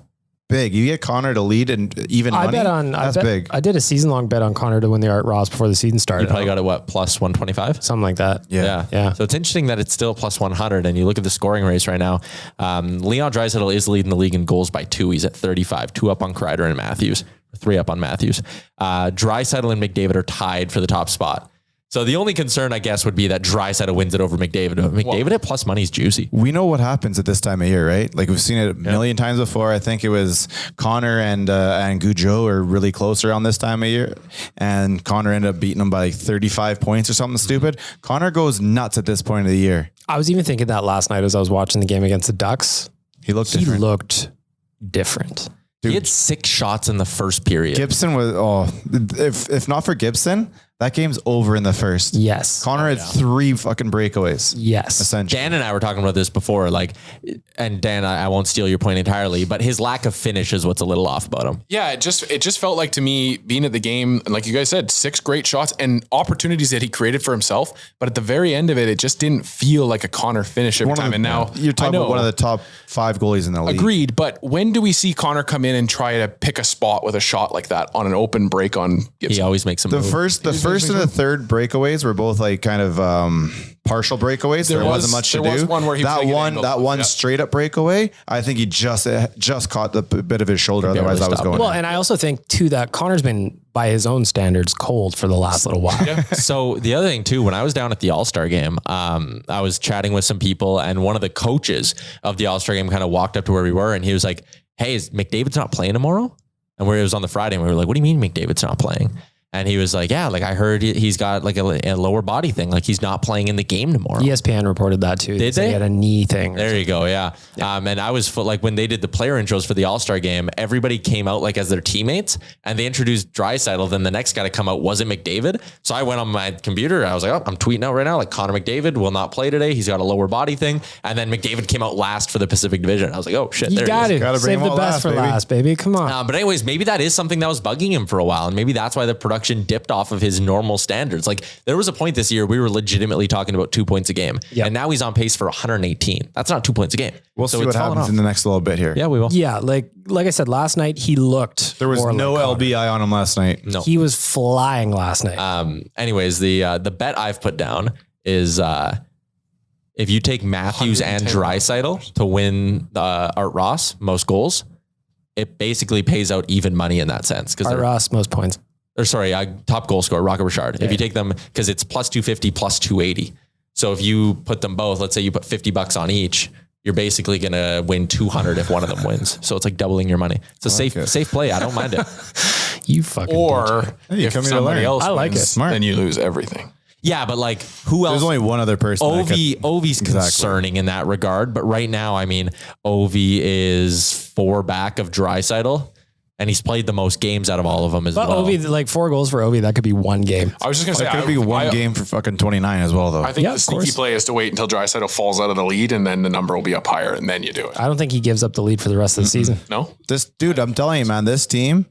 E: big. You get Connor to lead and even money. That's big.
B: I did a season-long bet on Connor to win the Art Ross before the season started.
C: You probably got it, what, plus 125?
B: Something like that.
E: Yeah.
C: So it's interesting that it's still plus 100. And you look at the scoring race right now. Leon Draisaitl is leading the league in goals by 2. He's at 35, 2 up on Kreider and Matthews, 3 up on Matthews. Draisaitl and McDavid are tied for the top spot. So the only concern, I guess, would be that Draisaitl wins it over McDavid. McDavid at plus money is juicy.
E: We know what happens at this time of year, right? Like we've seen it a million times before. I think it was Connor and Goudreau are really close around this time of year, and Connor ended up beating him by like 35 points or something stupid. Connor goes nuts at this point of the year.
B: I was even thinking that last night as I was watching the game against the Ducks.
E: He looked
B: different.
C: He had 6 shots in the first period.
E: Gibson was if not for Gibson, that game's over in the first.
B: Yes.
E: Connor had 3 fucking breakaways.
B: Yes.
E: Essentially.
C: Dan and I were talking about this before, and Dan, I won't steal your point entirely, but his lack of finish is what's a little off about him.
D: Yeah, it just felt like to me being at the game, and like you guys said, 6 great shots and opportunities that he created for himself. But at the very end of it, it just didn't feel like a Connor finish every time. And now
E: you're talking about one of the top 5 goalies in the league.
D: Agreed. But when do we see Connor come in and try to pick a spot with a shot like that on an open break on Gibson?
C: He always makes a move.
E: The first and the third breakaways were both like kind of partial breakaways. There wasn't much to do.
D: Was one where he was
E: that one straight up breakaway, I think he just caught the bit of his shoulder. Otherwise, that was going.
B: Well, and I also think too that Connor's been, by his own standards, cold for the last little while.
D: Yeah.
C: So the other thing too, when I was down at the All-Star game, I was chatting with some people, and one of the coaches of the All-Star game kind of walked up to where we were, and he was like, "Hey, is McDavid's not playing tomorrow?" And where it was on the Friday, and we were like, "What do you mean McDavid's not playing?" And he was like, "Yeah, like I heard he's got like a lower body thing. Like he's not playing in the game tomorrow."
B: ESPN reported that too.
C: Did they?
B: He had a knee thing.
C: There you go. Yeah. And I was like, when they did the player intros for the All-Star game, everybody came out like as their teammates, and they introduced Draisaitl. Then the next guy to come out wasn't McDavid. So I went on my computer. I was like, "Oh, I'm tweeting out right now. Like Connor McDavid will not play today. He's got a lower body thing." And then McDavid came out last for the Pacific Division. I was like, "Oh shit,
B: You
C: there
B: got
C: it
B: to
C: is."
B: save the best for last, baby. Come on.
C: But anyways, maybe that is something that was bugging him for a while. And maybe that's why the production dipped off of his normal standards. Like there was a point this year we were legitimately talking about 2 points a game.
B: Yep.
C: And now he's on pace for 118. That's not 2 points a game.
E: We'll see what happens in the next little bit here.
C: Yeah, we will.
B: Yeah, like I said last night, he looked.
E: There was no LBI on him last night.
C: No.
B: He was flying last night.
C: Anyways, the bet I've put down is if you take Matthews and Draisaitl to win Art Ross most goals, it basically pays out even money in that sense. Because
B: Ross, most points.
C: Or sorry, top goal scorer, Rocket Richard. Yeah. If you take them, because it's plus 250, plus 280. So if you put them both, let's say you put $50 on each, you're basically going to win 200 if one of them wins. So it's like doubling your money. It's a safe play. I don't mind it.
B: You fucking
D: or if somebody else
B: I like
D: wins,
B: it. Smart.
D: Then you lose everything.
C: Yeah, but like who else?
E: There's only one other person.
C: Ovi's concerning in that regard. But right now, I mean, Ovi is 4 back of Draisaitl. And he's played the most games out of all of them as well.
B: Ovi, like 4 goals for Ovi, that could be one game.
D: I was just going to say,
E: it could be one game for fucking 29 as well, though.
D: I think the sneaky play is to wait until Draisaitl falls out of the lead, and then the number will be up higher, and then you do it.
B: I don't think he gives up the lead for the rest of the season.
D: No?
E: I'm telling you, man, this team,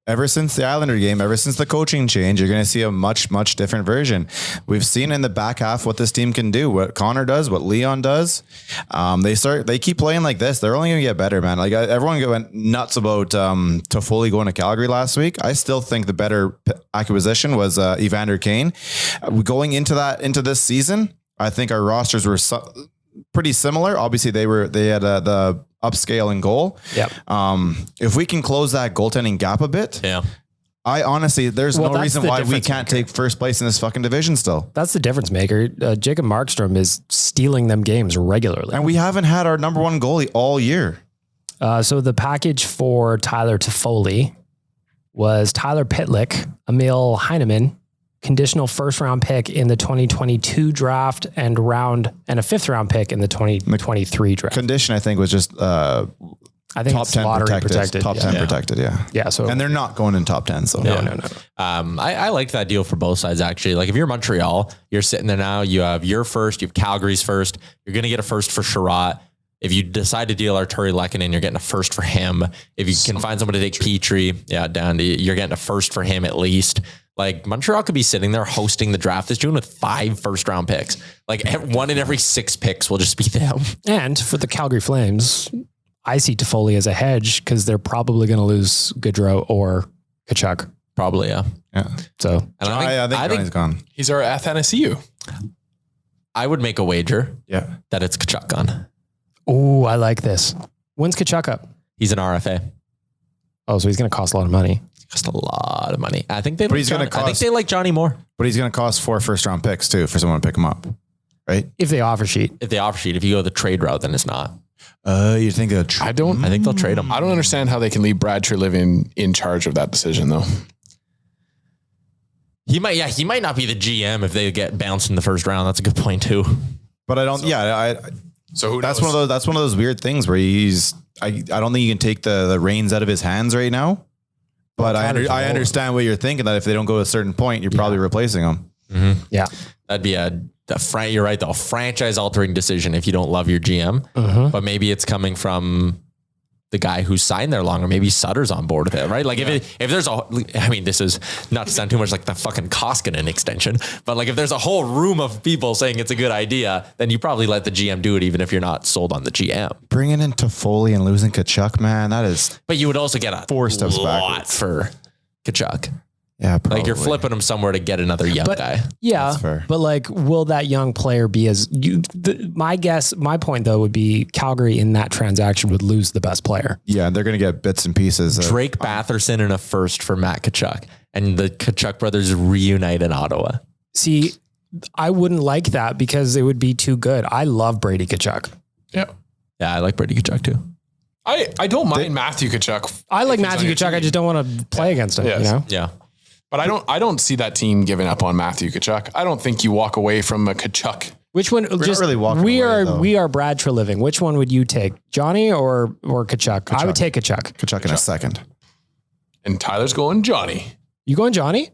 E: ever since the Islander game, ever since the coaching change, you're going to see a much, much different version. We've seen in the back half what this team can do, what Connor does, what Leon does. They keep playing like this. They're only going to get better, man. Like everyone went nuts about Toffoli going to Calgary last week. I still think the better acquisition was Evander Kane. Going into this season, I think our rosters were pretty similar. Obviously, they had the upscale in goal.
B: Yep.
E: If we can close that goaltending gap a bit, I honestly, there's no reason why we can't take first place in this fucking division still.
B: That's the difference maker. Jacob Markstrom is stealing them games regularly.
E: And we haven't had our number one goalie all year.
B: So the package for Tyler Toffoli was Tyler Pitlick, Emil Heineman, conditional first round pick in the 2022 draft and a 5th round pick in the 2023 draft.
E: Condition, I think, was just
B: I think
E: top 10 protected. Top 10 protected, yeah. So and they're not going in top 10. So
B: no.
C: I liked that deal for both sides actually. Like if you're Montreal, you're sitting there now. You have your first. You have Calgary's first. You're going to get a first for Sherratt. If you decide to deal Arturi Lehkonen, you're getting a first for him. If you can find somebody to take Petrie, you're getting a first for him at least. Like Montreal could be sitting there hosting the draft this June with 5 first round picks. Like 1 in every 6 picks will just be them.
B: And for the Calgary Flames, I see Toffoli as a hedge because they're probably going to lose Gaudreau or Tkachuk.
C: Probably, yeah.
B: So
E: and I think Johnny's gone.
D: He's our Athanasiou.
C: I would make a wager that it's Tkachuk gone.
B: Oh, I like this. When's Tkachuk up?
C: He's an RFA.
B: Oh, so he's going to cost a lot of money.
C: Cost a lot of money. I think they like Johnny more.
E: But he's going to cost 4 first round picks too for someone to pick him up, right?
B: If they offer sheet.
C: If you go the trade route, then it's not.
E: You think
C: I think they'll trade him.
D: I don't understand how they can leave Brad Treliving in charge of that decision though.
C: He might not be the GM if they get bounced in the first round. That's a good point too.
E: But I don't. So who knows? That's one of those weird things where I don't think you can take the reins out of his hands right now. But I understand what you're thinking, that if they don't go to a certain point, you're probably replacing them.
B: Mm-hmm. Yeah.
C: That'd be you're right though, a franchise altering decision if you don't love your GM, but maybe it's coming from the guy who signed there longer. Maybe Sutter's on board with it, right? Like if there's this is not to sound too much like the fucking Koskinen extension, but like if there's a whole room of people saying it's a good idea, then you probably let the GM do it, even if you're not sold on the GM.
E: Bringing in Toffoli and losing Tkachuk, man, that is.
C: But you would also get a
E: 4 steps
C: lot
E: backwards
C: for Tkachuk.
E: Yeah, probably.
C: Like you're flipping him somewhere to get another young guy.
B: Yeah,
E: that's fair.
B: But like, will that young player be my point though would be Calgary in that transaction would lose the best player.
E: Yeah, they're going to get bits and pieces.
C: Drake Batherson and a first for Matt Tkachuk, and the Tkachuk brothers reunite in Ottawa.
B: See, I wouldn't like that because it would be too good. I love Brady Tkachuk.
D: Yeah,
C: I like Brady Tkachuk too.
D: I don't mind Matthew Tkachuk.
B: I like Matthew Tkachuk. I just don't want to play against him.
D: Yes.
B: You know?
C: Yeah.
D: But I don't see that team giving up on Matthew Tkachuk. I don't think you walk away from a Tkachuk.
B: Which one?
E: We're not really walking
B: we
E: away,
B: are
E: though.
B: we are Brad Treliving. Which one would you take, Johnny or Tkachuk? I would take Tkachuk.
E: Tkachuk in a second.
D: And Tyler's going Johnny.
B: You going Johnny?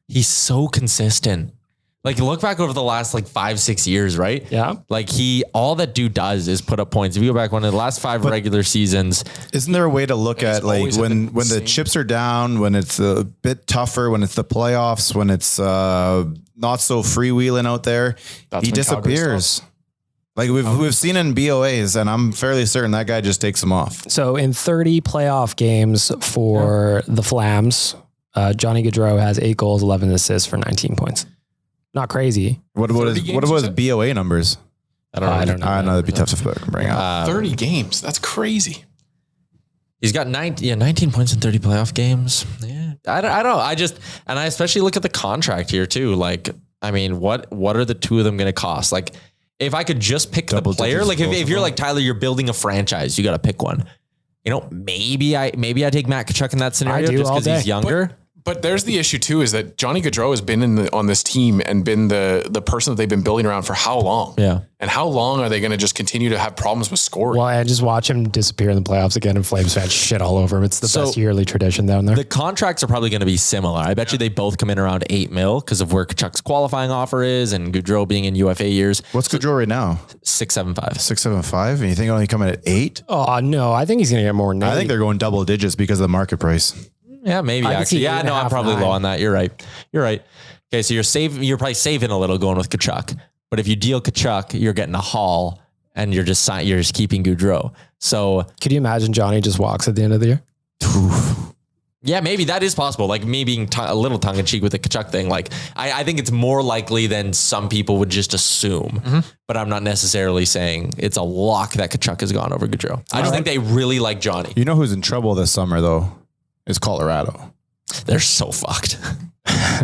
C: He's so consistent. Like look back over the last 5-6 years, right?
B: Yeah.
C: Like all that dude does is put up points. If you go back one of the last 5 regular seasons,
E: isn't there a way to look at like when the chips are down, when it's a bit tougher, when it's the playoffs, when it's not so freewheeling out there, he disappears. Like we've seen in BOAs, and I'm fairly certain that guy just takes them off.
B: So in 30 playoff games for the Flams, Johnny Gaudreau has 8 goals, 11 assists for 19 points. Not crazy.
E: What about his BOA numbers?
C: I don't know.
E: I know that'd be tough to bring up.
D: 30 games. That's crazy.
C: He's got 19 points in 30 playoff games. Yeah. I don't know. I especially look at the contract here too. Like, I mean, what are the two of them going to cost? Like, if I could just pick the player, like if you're like Tyler, you're building a franchise, you got to pick one. You know, maybe I take Matt Tkachuk in that scenario just because he's younger.
D: But there's the issue too, is that Johnny Gaudreau has been on this team and been the person that they've been building around for how long?
C: Yeah.
D: And how long are they going to just continue to have problems with scoring?
B: Well, and just watch him disappear in the playoffs again and Flames fans shit all over him. It's the best yearly tradition down there.
C: The contracts are probably going to be similar. I bet you they both come in around $8 million because of where Tkachuk's qualifying offer is and Gaudreau being in UFA years.
E: What's Gaudreau right now?
C: 6.75.
E: 6.75. And you think only coming at 8?
B: Oh no, I think he's going to get more than 8.
E: I think they're going double digits because of the market price.
C: Yeah, maybe actually. Yeah, no, I'm probably low on that. You're right. Okay, so you're probably saving a little going with Tkachuk. But if you deal Tkachuk, you're getting a haul and you're just keeping Gaudreau. So
B: could you imagine Johnny just walks at the end of the year?
C: Yeah, maybe that is possible. Like me being a little tongue in cheek with the Tkachuk thing. Like I think it's more likely than some people would just assume, but I'm not necessarily saying it's a lock that Tkachuk has gone over Gaudreau. I just think they really like Johnny.
E: You know who's in trouble this summer though? Is Colorado.
C: They're so fucked.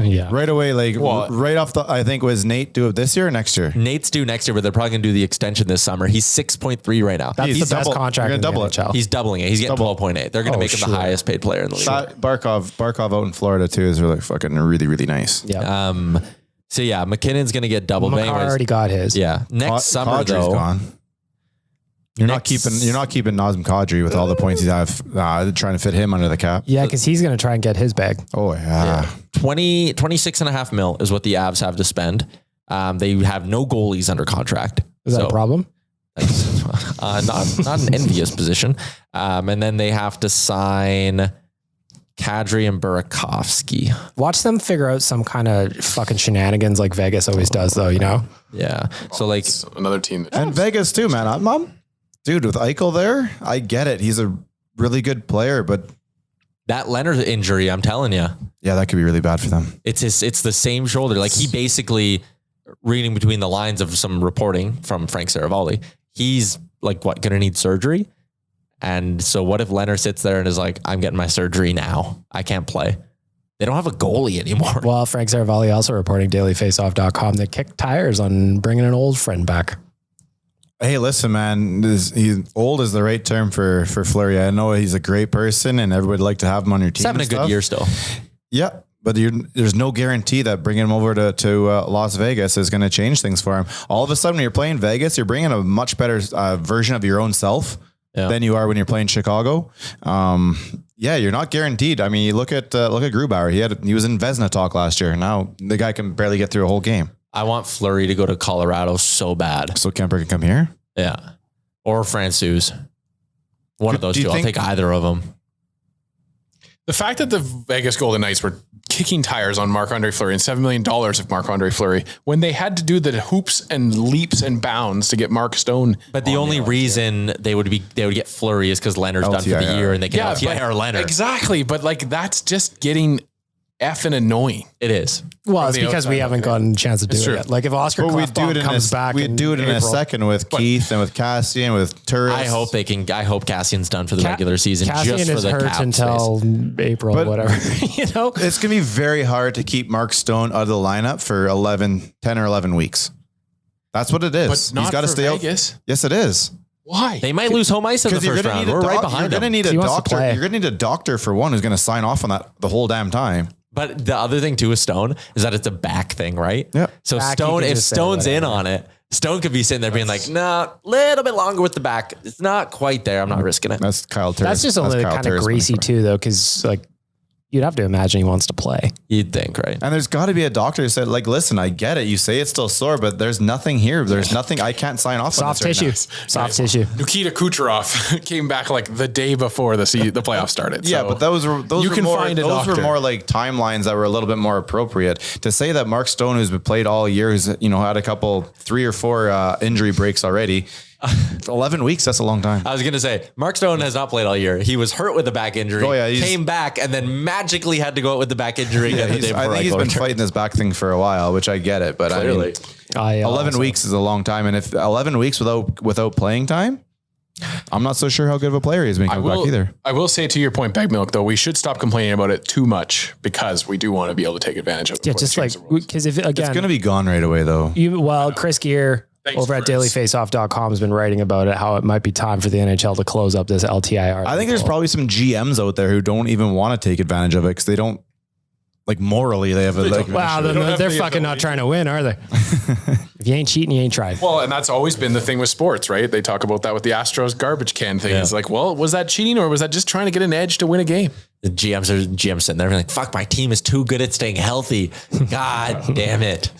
B: Yeah.
E: Right away, right off I think was Nate do it this year or next year?
C: Nate's due next year, but they're probably going to do the extension this summer. He's 6.3 right now.
B: That's the best contract in the NHL.
C: He's doubling it. He's getting 12.8. They're going to make him the highest paid player in the league.
E: Barkov out in Florida too is really fucking really, really nice.
B: Yeah.
C: So yeah, McKinnon's going to get doubled.
B: McCarr already got his.
C: Yeah. Next summer
E: Kadri's
C: though.
E: Gone. You're not keeping Nazem Kadri with all the points he's have trying to fit him under the cap.
B: Yeah, because he's going to try and get his bag.
E: Oh yeah.
C: 26.5 mil is what the Avs have to spend. They have no goalies under contract.
B: Is that a problem?
C: Not an envious position. And then they have to sign Kadri and Burakovsky.
B: Watch them figure out some kind of fucking shenanigans like Vegas always does though, you know?
C: Yeah. So like
D: another team.
E: And Vegas too, man. Dude, with Eichel there, I get it. He's a really good player, but
C: that Leonard injury, I'm telling you.
E: Yeah, that could be really bad for them.
C: It's the same shoulder. Like he basically, reading between the lines of some reporting from Frank Saravalli, he's like, going to need surgery? And so what if Leonard sits there and is like, I'm getting my surgery now. I can't play. They don't have a goalie anymore.
B: Well, Frank Saravalli also reporting dailyfaceoff.com that kicked tires on bringing an old friend back.
E: Hey, listen, man, he's old is the right term for Fleury. I know he's a great person and everybody would like to have him on your team.
C: He's having a good year still.
E: Yeah, but there's no guarantee that bringing him over to Las Vegas is going to change things for him. All of a sudden, when you're playing Vegas, you're bringing a much better version of your own self than you are when you're playing Chicago. Yeah, you're not guaranteed. I mean, you look at Grubauer. He was in Vezina talk last year. Now the guy can barely get through a whole game.
C: I want Fleury to go to Colorado so bad.
E: So Kemper can come here?
C: Yeah. Or Francouz. One of those two. I'll take either of them.
D: The fact that the Vegas Golden Knights were kicking tires on Marc-Andre Fleury and $7 million of Marc-Andre Fleury when they had to do the hoops and leaps and bounds to get Mark Stone.
C: But the only reason they would get Fleury is because Leonard's done for the year and they can LTIR Leonard.
D: Exactly. But like, that's just getting effing annoying.
C: It is.
B: Well, it's because we haven't gotten a chance to do it yet. Like if Oscar Klefbom comes back,
E: we'd do it in a second with Keith and with Cassian, with Turris.
C: I hope Cassian's done for the regular season.
B: Cassian
C: just for
B: is
C: the
B: hurt
C: cap
B: until April, whatever. You know,
E: it's going to be very hard to keep Mark Stone out of the lineup for 10 or 11 weeks. That's what it is.
D: But
E: he's got to stay
D: Vegas.
E: out. Yes, it is.
D: Why?
C: They might lose home ice in the first round. We're right behind them.
E: You're going to need a doctor for one who's going to sign off on that the whole damn time.
C: But the other thing too with Stone is that it's a back thing, right?
E: Yeah.
C: So Stone, if Stone's in on it, Stone could be sitting there being like, nah, little bit longer with the back. It's not quite there. I'm not risking it.
E: That's Kyle Turris.
B: That's just a little kind of greasy too, though, because like you'd have to imagine he wants to play.
C: You'd think, right?
E: And there's got to be a doctor who said, like, listen, I get it. You say it's still sore, but there's nothing here. There's nothing. I can't sign off on this right now.
B: Soft tissue.
D: Nikita Kucherov came back like the day before the playoffs started.
E: Yeah,
D: so
E: but those were more like timelines that were a little bit more appropriate. To say that Mark Stone, who's been played all year, who's had a couple 3 or 4 injury breaks already. 11 weeks, that's a long time.
C: I was going to say, Mark Stone has not played all year. He was hurt with a back injury, came back, and then magically had to go out with the back injury again the day before.
E: I think he's been fighting this back thing for a while, which I get it. But
C: clearly.
E: 11 weeks is a long time. And if 11 weeks without playing time, I'm not so sure how good of a player he is when he comes back either.
D: I will say to your point, Bag Milk, though, we should stop complaining about it too much because we do want to be able to take advantage of it.
B: Yeah, just like, because if again,
E: it's going to be gone right away though.
B: Chris Gear over at dailyfaceoff.com has been writing about it, how it might be time for the NHL to close up this LTIR.
E: I think there's probably some GMs out there who don't even want to take advantage of it because they don't, like, morally, they have a like.
B: Wow, they're fucking not trying to win, are they? If you ain't cheating, you ain't trying.
D: Well, and that's always been the thing with sports, right? They talk about that with the Astros garbage can thing. Yeah. It's like, well, was that cheating or was that just trying to get an edge to win a game?
C: The GMs sitting there like, fuck, my team is too good at staying healthy. God damn it.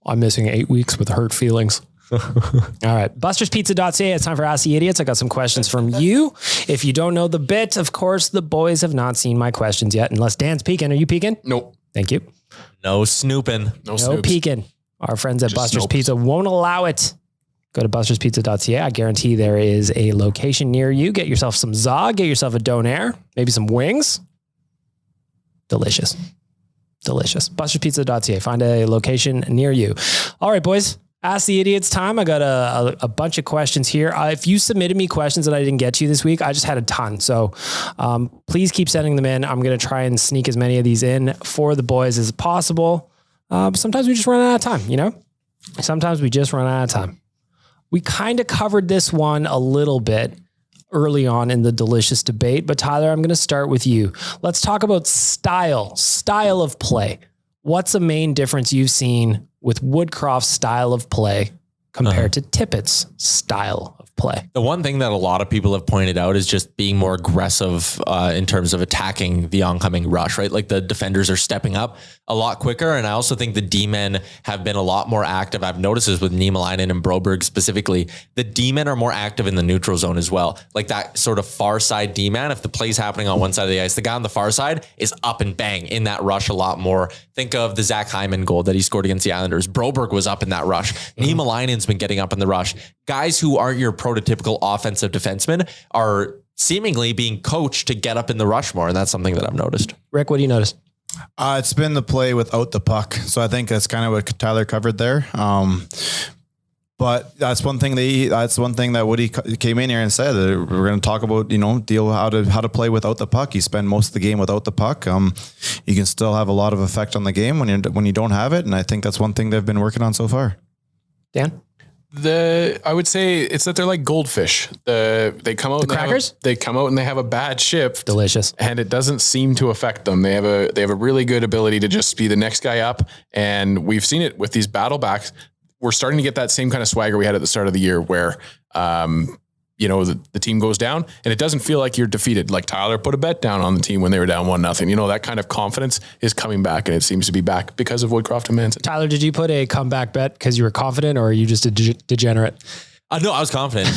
B: I'm missing 8 weeks with hurt feelings. All right. BustersPizza.ca. It's time for Ask the Idiots. I got some questions from you. If you don't know the bit, of course, the boys have not seen my questions yet, unless Dan's peeking. Are you peeking?
D: Nope.
B: Thank you.
C: No snooping.
B: No peeking. Our friends at Buster's Pizza won't allow it. Go to busterspizza.ca. I guarantee there is a location near you. Get yourself some Zog. Get yourself a Donair. Maybe some wings. Delicious. Busterspizza.ca. Find a location near you. All right, boys. Ask the Idiots time. I got a bunch of questions here. If you submitted me questions that I didn't get to this week, I just had a ton. So please keep sending them in. I'm going to try and sneak as many of these in for the boys as possible. Sometimes we just run out of time, you know? Sometimes we just run out of time. We kind of covered this one a little bit early on in the delicious debate, but Tyler, I'm going to start with you. Let's talk about style of play. What's the main difference you've seen with Woodcroft's style of play compared to Tippett's style of play?
C: The one thing that a lot of people have pointed out is just being more aggressive in terms of attacking the oncoming rush, right? Like the defenders are stepping up a lot quicker. And I also think the D-men have been a lot more active. I've noticed this with Niemelainen and Broberg specifically. The D-men are more active in the neutral zone as well. Like that sort of far side D-man, if the play's happening on one side of the ice, the guy on the far side is up and bang in that rush a lot more. Think of the Zach Hyman goal that he scored against the Islanders. Broberg was up in that rush. Niemelainen's been getting up in the rush. Guys who aren't your prototypical offensive defensemen are seemingly being coached to get up in the rush more. And that's something that I've noticed.
B: Rick, what do you notice?
E: It's been the play without the puck. So I think that's kind of what Tyler covered there. But that's one thing that Woody came in here and said that we're going to talk about, how to play without the puck. You spend most of the game without the puck. You can still have a lot of effect on the game when you don't have it. And I think that's one thing they've been working on so far.
B: Dan?
D: I would say it's that they're like goldfish. They come out.
B: Crackers?
D: They come out and they have a bad shift.
B: Delicious.
D: And it doesn't seem to affect them. They have a really good ability to just be the next guy up. And we've seen it with these battle backs. We're starting to get that same kind of swagger we had at the start of the year where, the team goes down and it doesn't feel like you're defeated. Like Tyler put a bet down on the team when they were down 1-0. That kind of confidence is coming back, and it seems to be back because of Woodcroft and Manson.
B: Tyler, did you put a comeback bet because you were confident, or are you just a degenerate?
C: No, I was confident.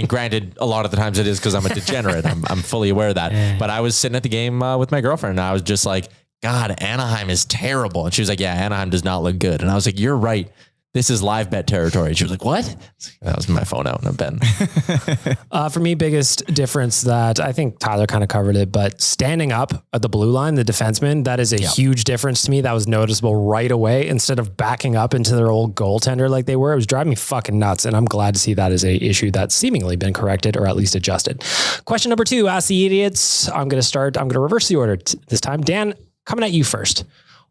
C: Granted, a lot of the times it is because I'm a degenerate. I'm fully aware of that. But I was sitting at the game with my girlfriend, and I was just like, God, Anaheim is terrible. And she was like, yeah, Anaheim does not look good. And I was like, you're right. This is live bet territory. She was like, what? That was my phone out and I'm betting.
B: For me, biggest difference that I think Tyler kind of covered it, but standing up at the blue line, the defenseman, that is a huge difference to me. That was noticeable right away. Instead of backing up into their old goaltender like they were, it was driving me fucking nuts. And I'm glad to see that as a issue that's seemingly been corrected or at least adjusted. Question number 2, Ask the Idiots. I'm going to reverse the order this time. Dan, coming at you first.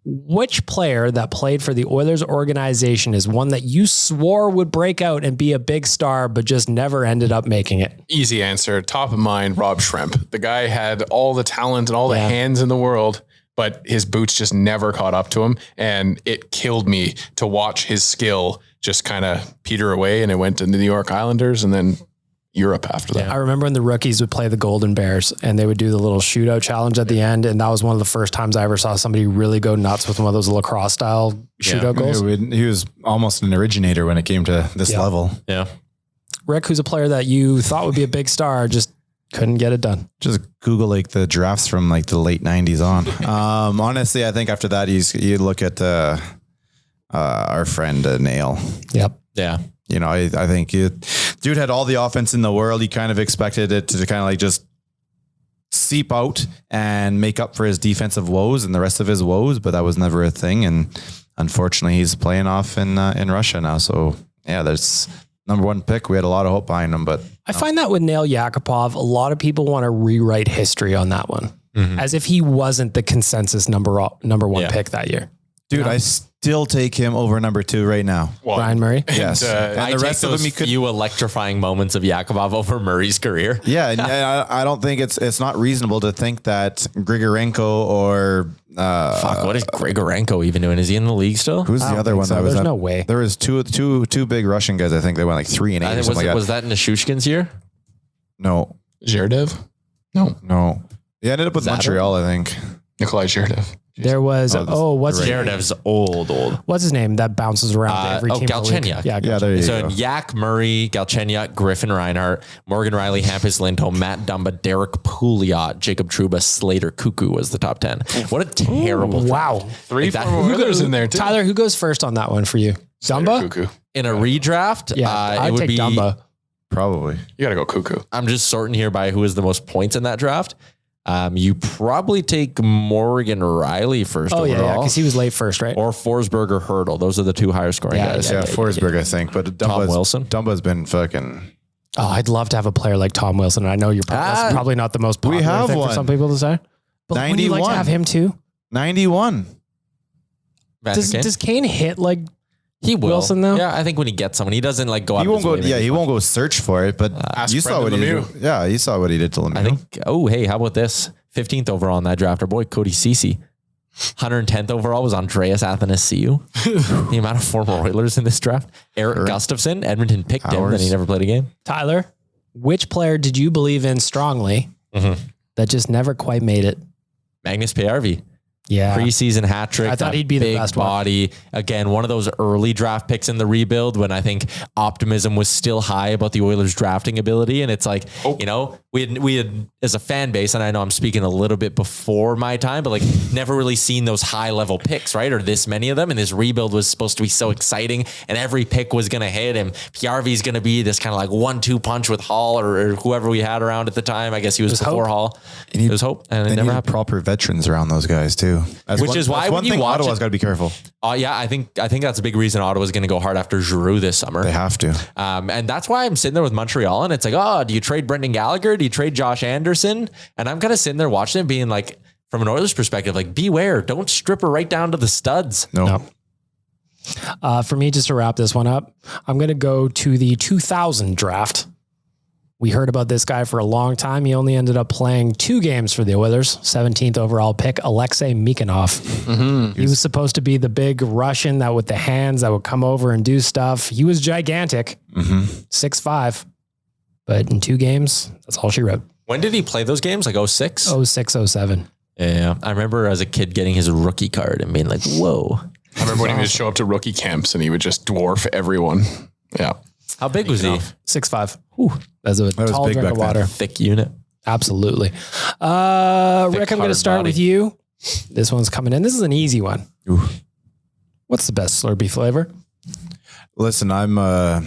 B: Which player that played for the Oilers organization is one that you swore would break out and be a big star, but just never ended up making it?
D: Easy answer. Top of mind, Rob Schremp. The guy had all the talent and all the hands in the world, but his boots just never caught up to him. And it killed me to watch his skill just kind of peter away. And it went to the New York Islanders and then Europe after that.
B: I remember when the rookies would play the Golden Bears and they would do the little shootout challenge at the end. And that was one of the first times I ever saw somebody really go nuts with one of those lacrosse style shootout goals.
E: He was almost an originator when it came to this level.
C: Yeah.
B: Rick, who's a player that you thought would be a big star, just couldn't get it done.
E: Just Google the drafts from the late 90s on. Honestly, I think after that, you look at our friend Nail.
B: Yep.
C: Yeah.
E: I think dude had all the offense in the world. He kind of expected it to kind of just seep out and make up for his defensive woes and the rest of his woes, but that was never a thing. And unfortunately, he's playing off in Russia now. So yeah, there's number one pick. We had a lot of hope behind him, but
B: I find that with Nail Yakupov, a lot of people want to rewrite history on that one, as if he wasn't the consensus number one pick that year.
E: dude, I still take him over number 2 right now.
D: Well,
B: Brian Murray.
E: Yes,
C: And the rest of them, few electrifying moments of Yakupov over Murray's career.
E: Yeah, and I don't think it's not reasonable to think that Grigorenko or
C: What is Grigorenko even doing? Is he in the league still?
E: who's the other one
B: so.
E: that was?
B: There's no way.
E: There was two big Russian guys. I think they went like 3 and 8.
C: I
E: Or
C: think
E: something
C: was
E: like
C: that Nishushkin's year?
E: No,
D: Zherdev?
E: no. He ended up with Montreal, I think.
D: Nikolai Zherdev.
B: There was what's his name?
C: Zheredev's old.
B: What's his name that bounces around to every team? in the league?
C: Galchenyuk.
B: Yeah,
E: There you
C: So
E: go.
C: Yak, Murray, Galchenyuk, Griffin Reinhart, Morgan Riley, Hampus Lindholm, Matt Dumba, Derek Pouliot, Jacob Trouba, Slater Cuckoo was the top 10. What a terrible
B: Wow.
D: 3
C: that-
D: from Oilers in there too.
B: Tyler, who goes first on that one for you? Dumba?
D: Cuckoo.
C: in a redraft.
B: Yeah,
C: it
B: I'd
C: would
B: take
C: be
B: Dumba.
E: Probably.
D: You got to go Cuckoo.
C: I'm just sorting here by who has the most points in that draft. You probably take Morgan Riley first
B: Oh
C: overall.
B: yeah, because he was late first, right?
C: Or Forsberg or Hurdle. Those are the 2 higher scoring guys.
E: Yeah, Forsberg, I think. But
C: Tom Wilson?
E: Dumba's been fucking.
B: Oh, I'd love to have a player like Tom Wilson. I know that's probably not the most popular
E: have
B: thing
E: one.
B: for some people to say. But would you like to
E: 91.
B: have him too?
E: 91.
B: Does Kane hit like
C: He will.
B: Wilson, though?
C: Yeah, I think when he gets someone, he doesn't like go out
E: He
C: of
E: won't
C: his
E: go.
C: way to
E: Yeah,
C: make
E: he
C: it.
E: won't go search for it. But you saw what he did.
D: Brendan
E: Yeah, you saw what he did to Lemieux.
C: I think, hey, how about this? 15th overall in that draft, our boy Cody Ceci. 110th overall was Andreas Athanasiou. The amount of former Oilers in this draft. Eric Gustafson, Edmonton picked him, and he never played a game.
B: Tyler? Which player did you believe in strongly that just never quite made it?
C: Magnus PRV.
B: Yeah.
C: Preseason hat trick.
B: I thought
C: that
B: he'd be the
C: big
B: best one.
C: body. Again, one of those early draft picks in the rebuild when I think optimism was still high about the Oilers drafting ability. And it's like, you know, we had as a fan base, and I know I'm speaking a little bit before my time, but like never really seen those high level picks, right? Or this many of them. And this rebuild was supposed to be so exciting and every pick was going to hit, and PRV is going to be this kind of like 1-2 punch with Hall or whoever we had around at the time. I guess he was before
B: hope.
C: Hall. It was hope. And it never happened.
E: Proper veterans around those guys too.
C: Which is why
E: one
C: when you
E: thing
C: watch
E: Ottawa's
C: it-
E: got to be careful.
C: Yeah, I think that's a big reason Ottawa's going to go hard after Giroux this summer.
E: They have to.
C: And that's why I'm sitting there with Montreal, and it's like, oh, do you trade Brendan Gallagher? Do you trade Josh Anderson? And I'm kind of sitting there watching it being like, from an Oilers perspective, like, beware, don't strip her right down to the studs.
E: No.
B: For me, just to wrap this one up, I'm going to go to the 2000 draft. We heard about this guy for a long time. He only ended up playing 2 games for the Oilers. 17th overall pick, Alexei Mikhanov. He was supposed to be the big Russian that with the hands that would come over and do stuff. He was gigantic, 6'5", but in 2 games, that's all she wrote.
C: When did he play those games? Like 06?
B: 06, 07.
C: Yeah. I remember as a kid getting his rookie card and being like, whoa.
D: I remember when he would show up to rookie camps and he would just dwarf everyone. Yeah.
C: How big was he?
B: 6'5". Ooh, that's a tall
E: big
B: drink
E: back
B: of
E: then.
B: water.
C: Thick unit.
B: Absolutely. Rick, I'm going to
C: hard
B: start
C: body.
B: with you. This one's coming in. This is an easy one. What's the best Slurpee flavor?
E: Listen, I'm a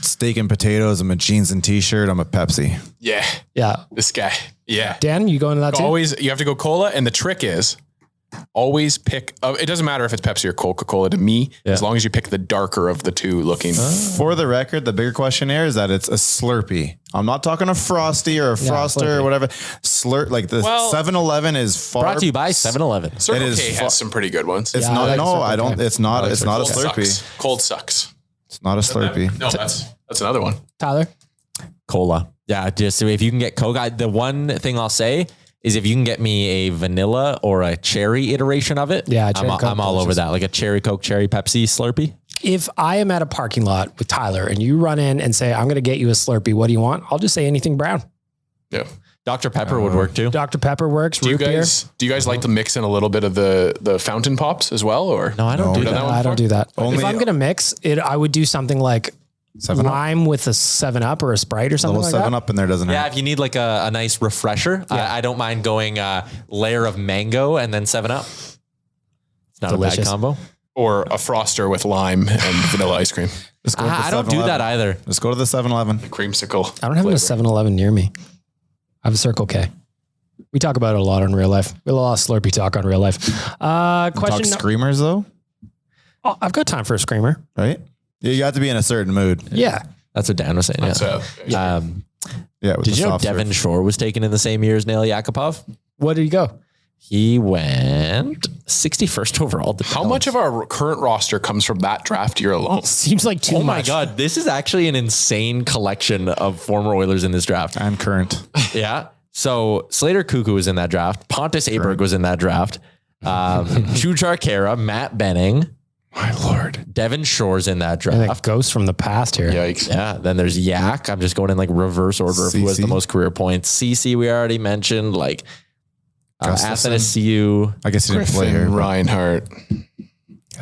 E: steak and potatoes. I'm a jeans and t-shirt. I'm a Pepsi.
D: Yeah.
B: Yeah.
D: This guy. Yeah.
B: Dan, you going to that too?
D: Always, you have to go cola. And the trick is always pick, it doesn't matter if it's Pepsi or Coca-Cola to me, as long as you pick the darker of the two looking.
E: For the record, the bigger question here is that it's a Slurpee. I'm not talking a Frosty or a Froster
B: Slurpee.
E: or whatever. Like the 7-Eleven is far.
C: Brought to you by 7-Eleven.
D: Circle
E: it is
D: K
E: fu-
D: has some pretty good ones.
E: It's
B: Yeah, I
E: not.
B: like
E: No,
B: Circle
E: I don't.
B: K.
E: It's not. It's not a
D: Cold
E: Slurpee.
D: sucks. Cold sucks.
E: It's not a Slurpee.
D: No, that's another one.
B: Tyler?
C: Cola. Yeah, just if you can get Coke. The one thing I'll say is if you can get me a vanilla or a cherry iteration of it,
B: Yeah, cherry Coke,
C: I'm all over
B: delicious.
C: that. Like a cherry Coke, cherry Pepsi Slurpee.
B: If I am at a parking lot with Tyler and you run in and say, I'm going to get you a Slurpee, what do you want? I'll just say anything brown.
D: Yeah.
C: Dr. Pepper would work too.
B: Dr. Pepper works.
D: Do you
B: root beer.
D: guys like to mix in a little bit of the fountain pops as well? Or
C: No, I don't do
D: done
C: that.
D: that one
B: I don't
D: before?
B: do that.
E: Only-
B: if I'm going to mix it, I would do something like
E: 7-Up.
B: lime with a 7-Up or a Sprite or
E: A
B: something
E: little
B: like
E: 7-Up in there doesn't
C: Yeah,
E: have.
C: if you need like a nice refresher, I don't mind going layer of mango and then 7-Up. It's not a
B: Delicious.
C: bad combo.
D: Or a Froster with lime and vanilla ice cream.
E: Just go with the
C: I don't do
E: 7-Eleven.
C: that either.
E: Just go to the 7-Eleven.
D: Creamsicle.
B: I don't have a 7-Eleven near me. I have a Circle K. We talk about it a lot in real life. We have a lot of Slurpee talk on real life.
E: Talk
B: Question.
E: screamers though,
B: Oh, I've got time for a screamer.
E: right? You got to be in a certain mood.
B: Yeah.
C: That's what Dan was saying. Yeah. Did you know Devin Shore was taken in the same year as Nail Yakupov?
B: What did he go?
C: He went 61st overall.
D: How much of our current roster comes from that draft year alone?
B: Seems like too much.
C: Oh my God. This is actually an insane collection of former Oilers in this draft.
E: And current.
C: Yeah. So Slater Cuckoo was in that draft. Pontus Aberg was in that draft. Chuchar Kara, Matt Benning.
D: My Lord.
C: Devin Shore's in that
B: And
C: draft.
B: it goes from the past here.
D: Yikes.
C: Yeah. Then there's Yak. I'm just going in like reverse order of who has the most career points. CC we already mentioned. Like Athanasiu.
E: I guess he didn't play here.
D: Reinhardt.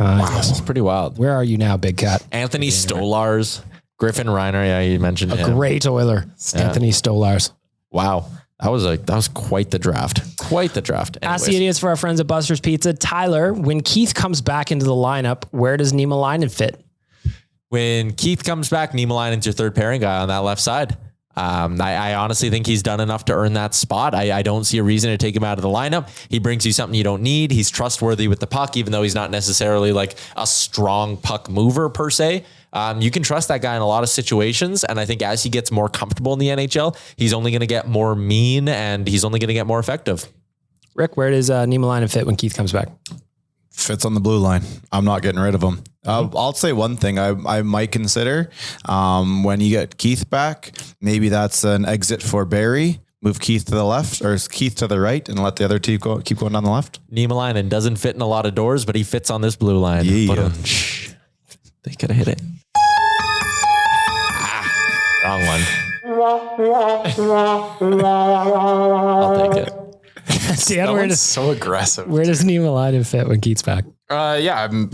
C: Wow, it's pretty wild.
B: Where are you now, Big Cat?
C: Anthony Stolars. Griffin Reiner. Yeah, you mentioned him.
B: Great Oiler. Anthony Stolars.
C: Wow. That was quite the draft. Quite the draft.
B: Ask the idiots for our friends at Buster's Pizza. Tyler, when Keith comes back into the lineup, where does Niemelainen fit?
C: When Keith comes back, Niemelainen's your third pairing guy on that left side. I honestly think he's done enough to earn that spot. I don't see a reason to take him out of the lineup. He brings you something you don't need. He's trustworthy with the puck, even though he's not necessarily like a strong puck mover per se. You can trust that guy in a lot of situations. And I think as he gets more comfortable in the NHL, he's only going to get more mean and he's only going to get more effective.
B: Rick, where does Niemelainen fit when Keith comes back?
E: Fits on the blue line. I'm not getting rid of him. I'll say one thing I might consider when you get Keith back, maybe that's an exit for Barry. Move Keith to the left or Keith to the right and let the other team keep going down the left.
C: Niemelainen doesn't fit in a lot of doors, but he fits on this blue line.
E: Yeah.
C: They could have hit it. Wrong one. I'll take it.
B: Dan,
D: So aggressive.
B: where does Niemelainen fit when Keith's back?
D: I'm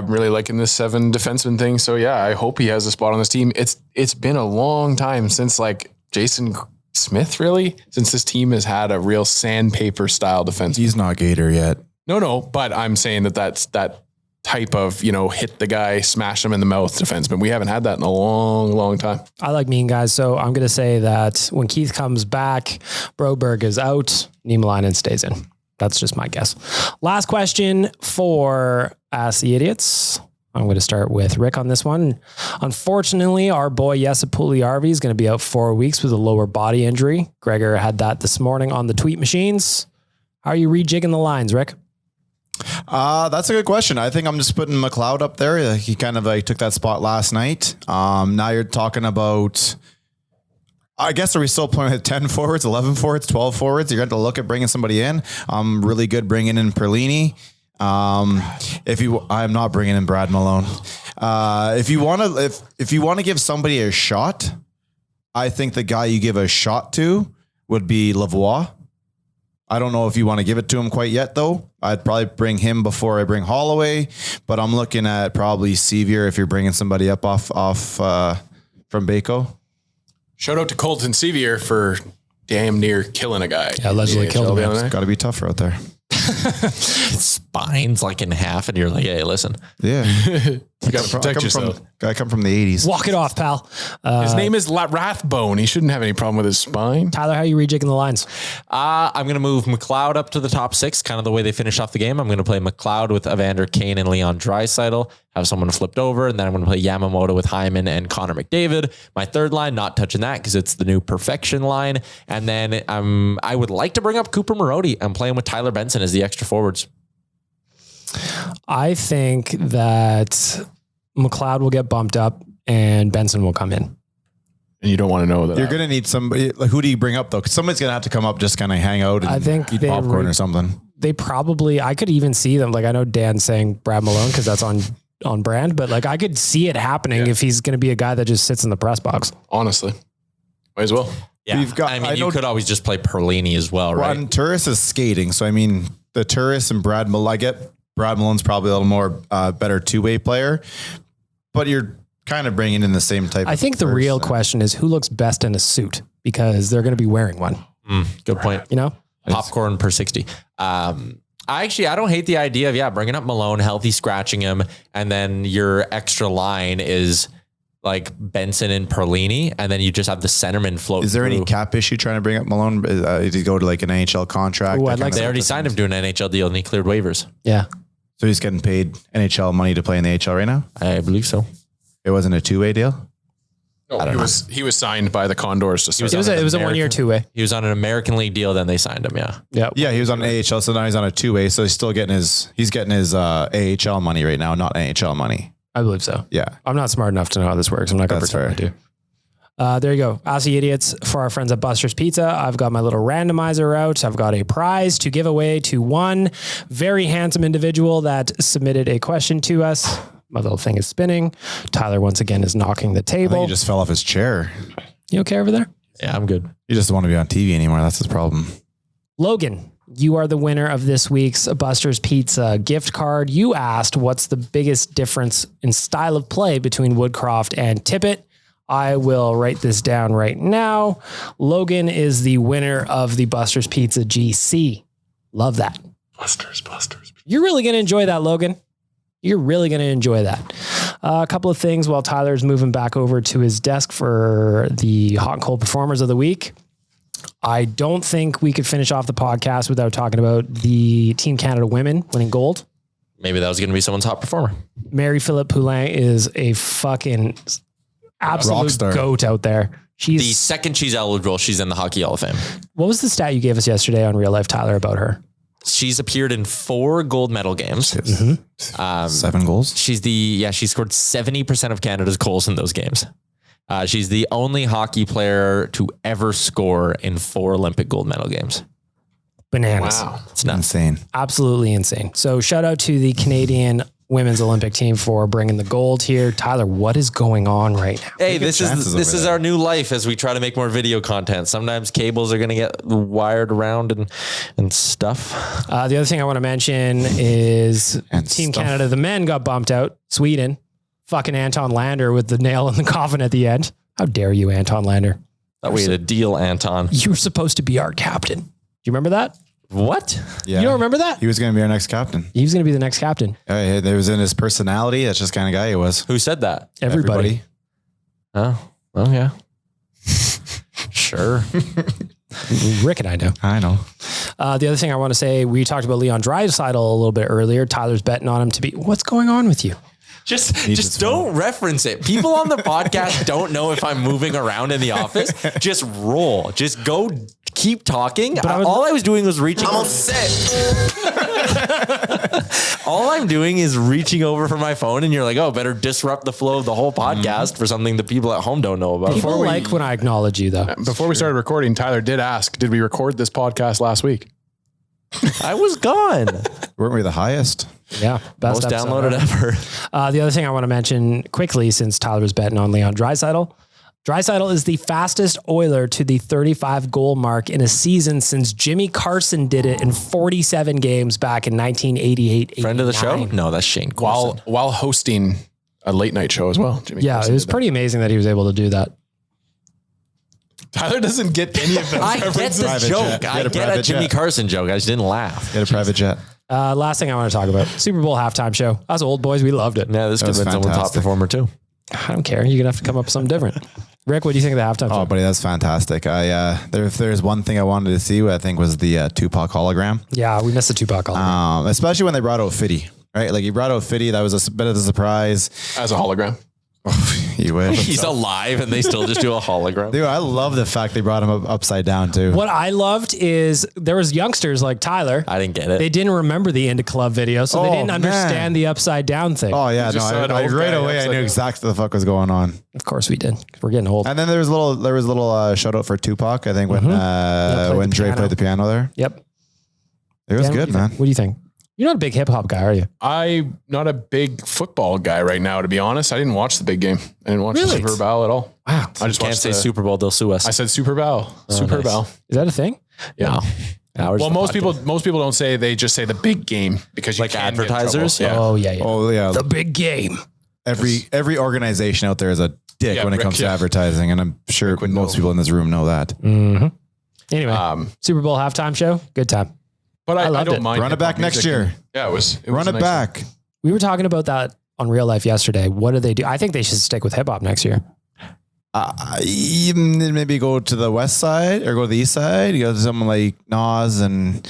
D: really liking this 7 defenseman thing. So yeah, I hope he has a spot on this team. It's been a long time since like Jason Smith, really, since this team has had a real sandpaper style defense.
E: He's not Gator yet.
D: No, but I'm saying that's that type of, hit the guy, smash him in the mouth defenseman. We haven't had that in a long, long time.
B: I like mean guys, so I'm going to say that when Keith comes back, Broberg is out, Niemelainen stays in. That's just my guess. Last question for Ask the Idiots. I'm going to start with Rick on this one. Unfortunately, our boy Jesse Puljujärvi is going to be out 4 weeks with a lower body injury. Gregor had that this morning on the tweet machines. How are you rejigging the lines, Rick?
E: That's a good question. I think I'm just putting McLeod up there. He kind of took that spot last night. Now you're talking about, I guess, are we still playing with 10 forwards, 11 forwards, 12 forwards? You're going to look at bringing somebody in. Really good bringing in Perlini. I'm not bringing in Brad Malone. If you want to give somebody a shot, I think the guy you give a shot to would be Lavoie. I don't know if you want to give it to him quite yet, though. I'd probably bring him before I bring Holloway, but I'm looking at probably Sevier if you're bringing somebody up off from Baco.
D: Shout out to Colton Sevier for damn near killing a guy.
B: Yeah, allegedly killed him.
E: It's got to be tougher out there.
C: Spine's like in half and you're like, hey, listen.
E: Yeah.
D: You got to protect yourself.
E: I come from the 80s.
B: Walk it off, pal.
D: His name is Rathbone. He shouldn't have any problem with his spine.
B: Tyler, how are you rejigging the lines?
C: I'm going to move McLeod up to the top 6, kind of the way they finish off the game. I'm going to play McLeod with Evander Kane and Leon Draisaitl, have someone flipped over, and then I'm going to play Yamamoto with Hyman and Connor McDavid. My third line, not touching that because it's the new perfection line. And then I would like to bring up Cooper Marody. I'm playing with Tyler Benson as the extra forwards.
B: I think that McLeod will get bumped up and Benson will come in.
D: And you don't want to know that.
E: You're going to need somebody. Like, who do you bring up, though? Because somebody's going to have to come up, just kind of hang out and
B: I think
E: eat popcorn or something.
B: They probably, I could even see them. Like, I know Dan's saying Brad Malone because that's on brand, but like I could see it happening if he's going to be a guy that just sits in the press box.
D: Honestly, might as well.
C: Yeah, you could always just play Perlini as well, right?
E: And Turris is skating. So, I mean, the Turris and Brad Malone, I get Brad Malone's probably a little more better two-way player, but you're kind of bringing in the same type.
B: I think the real question is who looks best in a suit because they're going to be wearing one.
C: Good point.
B: You know,
C: popcorn per 60. I don't hate the idea of, bringing up Malone, healthy scratching him. And then your extra line is like Benson and Perlini. And then you just have the centerman float.
E: Is there any cap issue trying to bring up Malone? Did he go to like an NHL contract?
C: They already signed him to an NHL deal and he cleared waivers.
B: Yeah.
E: So he's getting paid NHL money to play in the HL right now?
C: I believe so.
E: It wasn't a two-way deal?
D: He was signed by the Condors to start.
B: It was a 1 year, 2-way.
C: He was on an American League deal, then they signed him. Yeah.
E: Yeah, he was on AHL, so now he's on a two-way, so he's still getting his AHL money right now, not NHL money.
B: I believe so.
E: Yeah.
B: I'm not smart enough to know how this works. I'm not going to pretend I do. There you go. Ask the idiots for our friends at Buster's Pizza. I've got my little randomizer out. I've got a prize to give away to one very handsome individual that submitted a question to us. My little thing is spinning. Tyler once again is knocking the
E: I think
B: table.
E: he just fell off his chair.
B: You okay over there?
C: Yeah, I'm good.
E: He just doesn't want to be on TV anymore. That's his problem.
B: Logan, you are the winner of this week's Buster's Pizza gift card. You asked what's the biggest difference in style of play between Woodcroft and Tippett. I will write this down right now. Logan is the winner of the Buster's Pizza GC. Love that.
D: Busters.
B: You're really going to enjoy that, Logan. You're really going to enjoy that. A couple of things while Tyler's moving back over to his desk for the hot and cold performers of the week. I don't think we could finish off the podcast without talking about the Team Canada women winning gold.
C: Maybe that was going to be someone's top performer.
B: Mary-Philippe Poulin is a fucking absolute goat out there. She's
C: The second she's eligible, she's in the Hockey Hall of Fame.
B: What was the stat you gave us yesterday on Real Life, Tyler, about her?
C: She's appeared in 4 gold medal games.
E: 7 goals.
C: She scored 70% of Canada's goals in those games. She's the only hockey player to ever score in 4 Olympic gold medal games.
B: Bananas.
D: Wow.
C: It's nuts.
E: Insane.
B: Absolutely insane. So shout out to the Canadian women's Olympic team for bringing the gold here. Tyler, what is going on right now?
C: Hey, this is our new life as we try to make more video content. Sometimes cables are going to get wired around and stuff.
B: The other thing I want to mention is Team Canada, the men got bumped out. Sweden, fucking Anton Lander with the nail in the coffin at the end. How dare you, Anton Lander?
C: Thought we had a deal, Anton.
B: You were supposed to be our captain. Do you remember that?
C: What?
E: Yeah.
B: You don't remember that?
E: He was going to be our next captain.
B: He was going to be the next captain.
E: It was in his personality. That's just the kind of guy he was.
C: Who said that?
B: Everybody.
C: Oh, yeah. Sure.
B: Rick and I know.
E: I know.
B: The other thing I want to say, we talked about Leon Draisaitl a little bit earlier. Tyler's betting on him to be. What's going on with you?
C: Just don't reference it. People on the podcast don't know if I'm moving around in the office. Just roll. Just go. Keep talking. All I was doing was reaching. I'm all set. All I'm doing is reaching over for my phone, and you're like, "Oh, better disrupt the flow of the whole podcast for something the people at home don't know about."
B: People like when I acknowledge you, though.
D: Before we started recording, Tyler did ask, did we record this podcast last week?
C: I was gone.
E: Weren't we the highest?
B: Yeah. Best
C: Most downloaded ever.
B: The other thing I want to mention quickly, since Tyler was betting on Leon Draisaitl, Draisaitl is the fastest Oiler to the 35 goal mark in a season since Jimmy Carson did it in 47 games back in 1988.
C: Friend of the show? No, that's Shane Coulson.
D: While hosting a late night show as well. Jimmy
B: Yeah,
D: Carson
B: it was
D: did
B: pretty amazing that he was able to do that.
D: Tyler doesn't get any of those
C: I get
D: references.
C: the joke. I get a Jimmy Carson joke. I just didn't laugh.
E: Get a private jet.
B: Last thing I want to talk about, Super Bowl halftime show. Us old boys, we loved it.
C: Yeah, this could have been someone's top performer too.
B: I don't care. You're going to have to come up with something different. Rick, what do you think of the halftime show?
E: Oh, buddy, that's fantastic. If there's one thing I wanted to see, I think was the Tupac hologram.
B: Yeah, we missed the Tupac hologram.
E: Especially when they brought out Fitty, right? Like he brought out Fitty. That was a bit of a surprise.
D: As a hologram.
E: You wish.
C: He's alive and they still just do a hologram.
E: Dude, I love the fact they brought him upside down too.
B: What I loved is there was youngsters like Tyler.
C: I didn't get it.
B: They didn't remember the Into Club video, so they didn't understand the upside down thing.
E: Oh yeah,
D: just saw an
E: I
D: old
E: right
D: guy
E: away I
D: upside
E: knew
D: down.
E: exactly what the fuck was going on.
B: Of course we did. We're getting old.
E: And then there was a little shout out for Tupac. I think when
B: played the
E: Dre
B: piano.
E: played the piano there.
B: Yep.
E: It was
B: Dan,
E: good, man.
B: What do you think? You're not a big hip hop guy, are you?
D: I'm not a big football guy right now, to be honest. I didn't watch the big game. I didn't watch the Super Bowl at all.
B: Wow.
D: I just
C: Can't
D: watched
C: say Super Bowl, they'll sue us.
D: I said Super Bowl. Super
C: nice.
D: Bowl.
B: Is that a thing?
D: Yeah.
C: Well,
D: Most people don't say, they just say the big game because you
C: Like
D: can get in
C: advertisers?
D: trouble. Yeah.
B: Oh, yeah.
E: Oh yeah.
B: The big game.
E: Every organization out there is a dick
D: Yeah,
E: when it
D: Rick,
E: comes to
D: yeah.
E: advertising, and I'm sure
D: would
E: most
D: know.
E: people in this room know that.
B: Anyway, Super Bowl halftime show. Good time.
D: But I
B: loved
D: don't
B: it.
D: mind.
E: Run it
D: hip-hop
E: back next
D: music.
E: year.
D: Yeah, it was
E: Run
D: a
E: it
D: nice
E: back.
B: We were talking about that on Real Life yesterday. What do they do? I think they should stick with hip hop next year.
E: Maybe go to the west side or go to the east side. You go to someone like Nas and